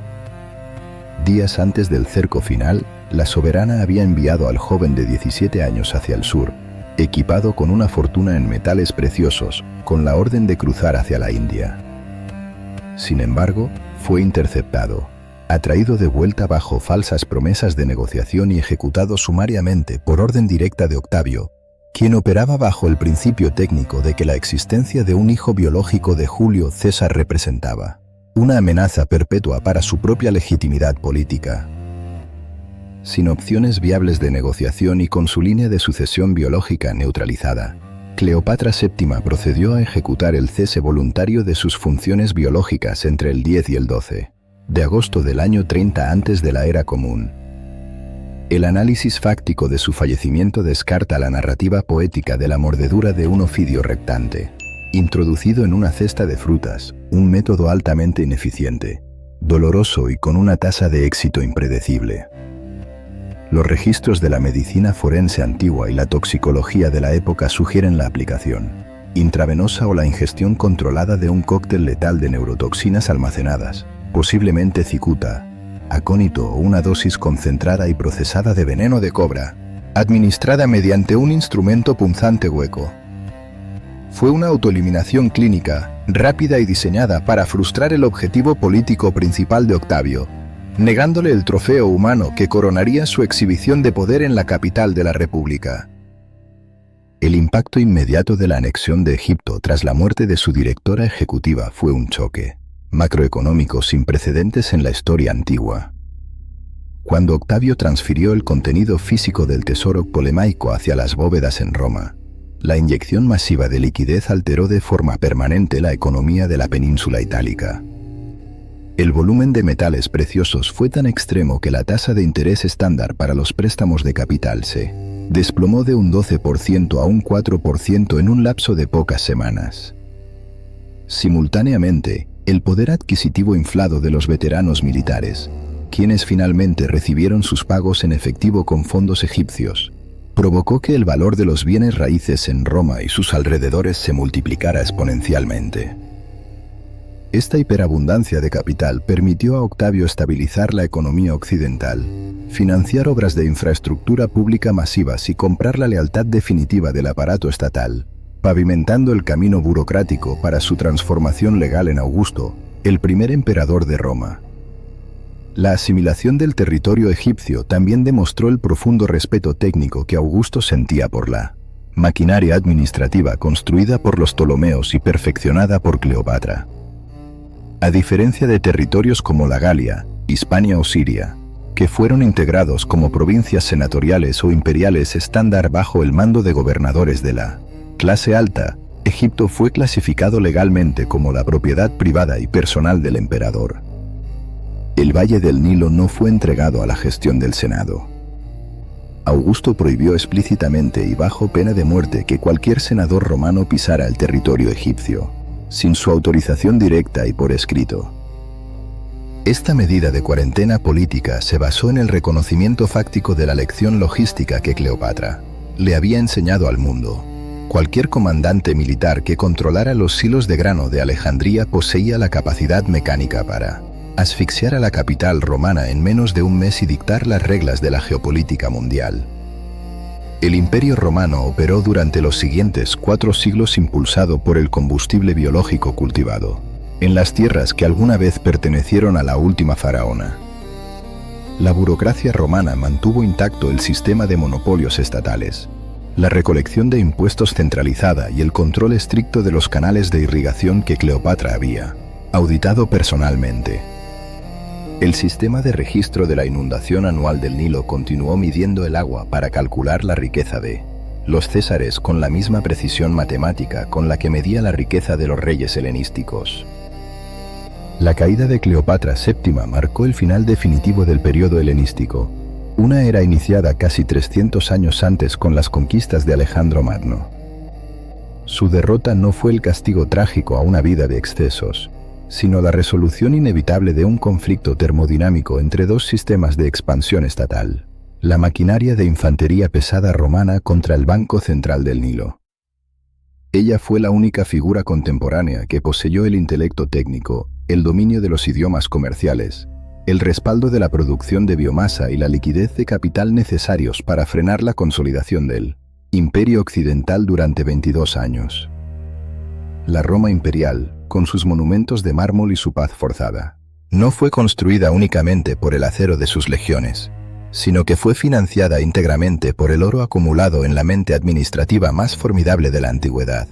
Días antes del cerco final, la soberana había enviado al joven de 17 años hacia el sur, equipado con una fortuna en metales preciosos, con la orden de cruzar hacia la India. Sin embargo, fue interceptado, Atraído de vuelta bajo falsas promesas de negociación y ejecutado sumariamente por orden directa de Octavio, quien operaba bajo el principio técnico de que la existencia de un hijo biológico de Julio César representaba una amenaza perpetua para su propia legitimidad política. Sin opciones viables de negociación y con su línea de sucesión biológica neutralizada, Cleopatra VII procedió a ejecutar el cese voluntario de sus funciones biológicas entre el 10 y el 12 de agosto del año 30 antes de la Era Común. El análisis fáctico de su fallecimiento descarta la narrativa poética de la mordedura de un ofidio rectante, introducido en una cesta de frutas, un método altamente ineficiente, doloroso y con una tasa de éxito impredecible. Los registros de la medicina forense antigua y la toxicología de la época sugieren la aplicación intravenosa o la ingestión controlada de un cóctel letal de neurotoxinas almacenadas, posiblemente cicuta, acónito o una dosis concentrada y procesada de veneno de cobra, administrada mediante un instrumento punzante hueco. Fue una autoeliminación clínica, rápida y diseñada para frustrar el objetivo político principal de Octavio, negándole el trofeo humano que coronaría su exhibición de poder en la capital de la República. El impacto inmediato de la anexión de Egipto tras la muerte de su directora ejecutiva fue un choque macroeconómico sin precedentes en la historia antigua. Cuando Octavio transfirió el contenido físico del tesoro ptolemaico hacia las bóvedas en Roma, la inyección masiva de liquidez alteró de forma permanente la economía de la península itálica. El volumen de metales preciosos fue tan extremo que la tasa de interés estándar para los préstamos de capital se desplomó de un 12% a un 4% en un lapso de pocas semanas. Simultáneamente, el poder adquisitivo inflado de los veteranos militares, quienes finalmente recibieron sus pagos en efectivo con fondos egipcios, provocó que el valor de los bienes raíces en Roma y sus alrededores se multiplicara exponencialmente. Esta hiperabundancia de capital permitió a Octavio estabilizar la economía occidental, financiar obras de infraestructura pública masivas y comprar la lealtad definitiva del aparato estatal, pavimentando el camino burocrático para su transformación legal en Augusto, el primer emperador de Roma. La asimilación del territorio egipcio también demostró el profundo respeto técnico que Augusto sentía por la maquinaria administrativa construida por los Ptolomeos y perfeccionada por Cleopatra. A diferencia de territorios como la Galia, Hispania o Siria, que fueron integrados como provincias senatoriales o imperiales estándar bajo el mando de gobernadores de la clase alta, Egipto fue clasificado legalmente como la propiedad privada y personal del emperador. El Valle del Nilo no fue entregado a la gestión del Senado. Augusto prohibió explícitamente y bajo pena de muerte que cualquier senador romano pisara el territorio egipcio, sin su autorización directa y por escrito. Esta medida de cuarentena política se basó en el reconocimiento fáctico de la lección logística que Cleopatra le había enseñado al mundo. Cualquier comandante militar que controlara los silos de grano de Alejandría poseía la capacidad mecánica para asfixiar a la capital romana en menos de un mes y dictar las reglas de la geopolítica mundial. El Imperio Romano operó durante los siguientes 4 siglos impulsado por el combustible biológico cultivado en las tierras que alguna vez pertenecieron a la última faraona. La burocracia romana mantuvo intacto el sistema de monopolios estatales, la recolección de impuestos centralizada y el control estricto de los canales de irrigación que Cleopatra había auditado personalmente. El sistema de registro de la inundación anual del Nilo continuó midiendo el agua para calcular la riqueza de los césares con la misma precisión matemática con la que medía la riqueza de los reyes helenísticos. La caída de Cleopatra VII marcó el final definitivo del periodo helenístico, una era iniciada casi 300 años antes con las conquistas de Alejandro Magno. Su derrota no fue el castigo trágico a una vida de excesos, sino la resolución inevitable de un conflicto termodinámico entre dos sistemas de expansión estatal, la maquinaria de infantería pesada romana contra el Banco Central del Nilo. Ella fue la única figura contemporánea que poseyó el intelecto técnico, el dominio de los idiomas comerciales, el respaldo de la producción de biomasa y la liquidez de capital necesarios para frenar la consolidación del Imperio Occidental durante 22 años. La Roma imperial, con sus monumentos de mármol y su paz forzada, no fue construida únicamente por el acero de sus legiones, sino que fue financiada íntegramente por el oro acumulado en la mente administrativa más formidable de la antigüedad.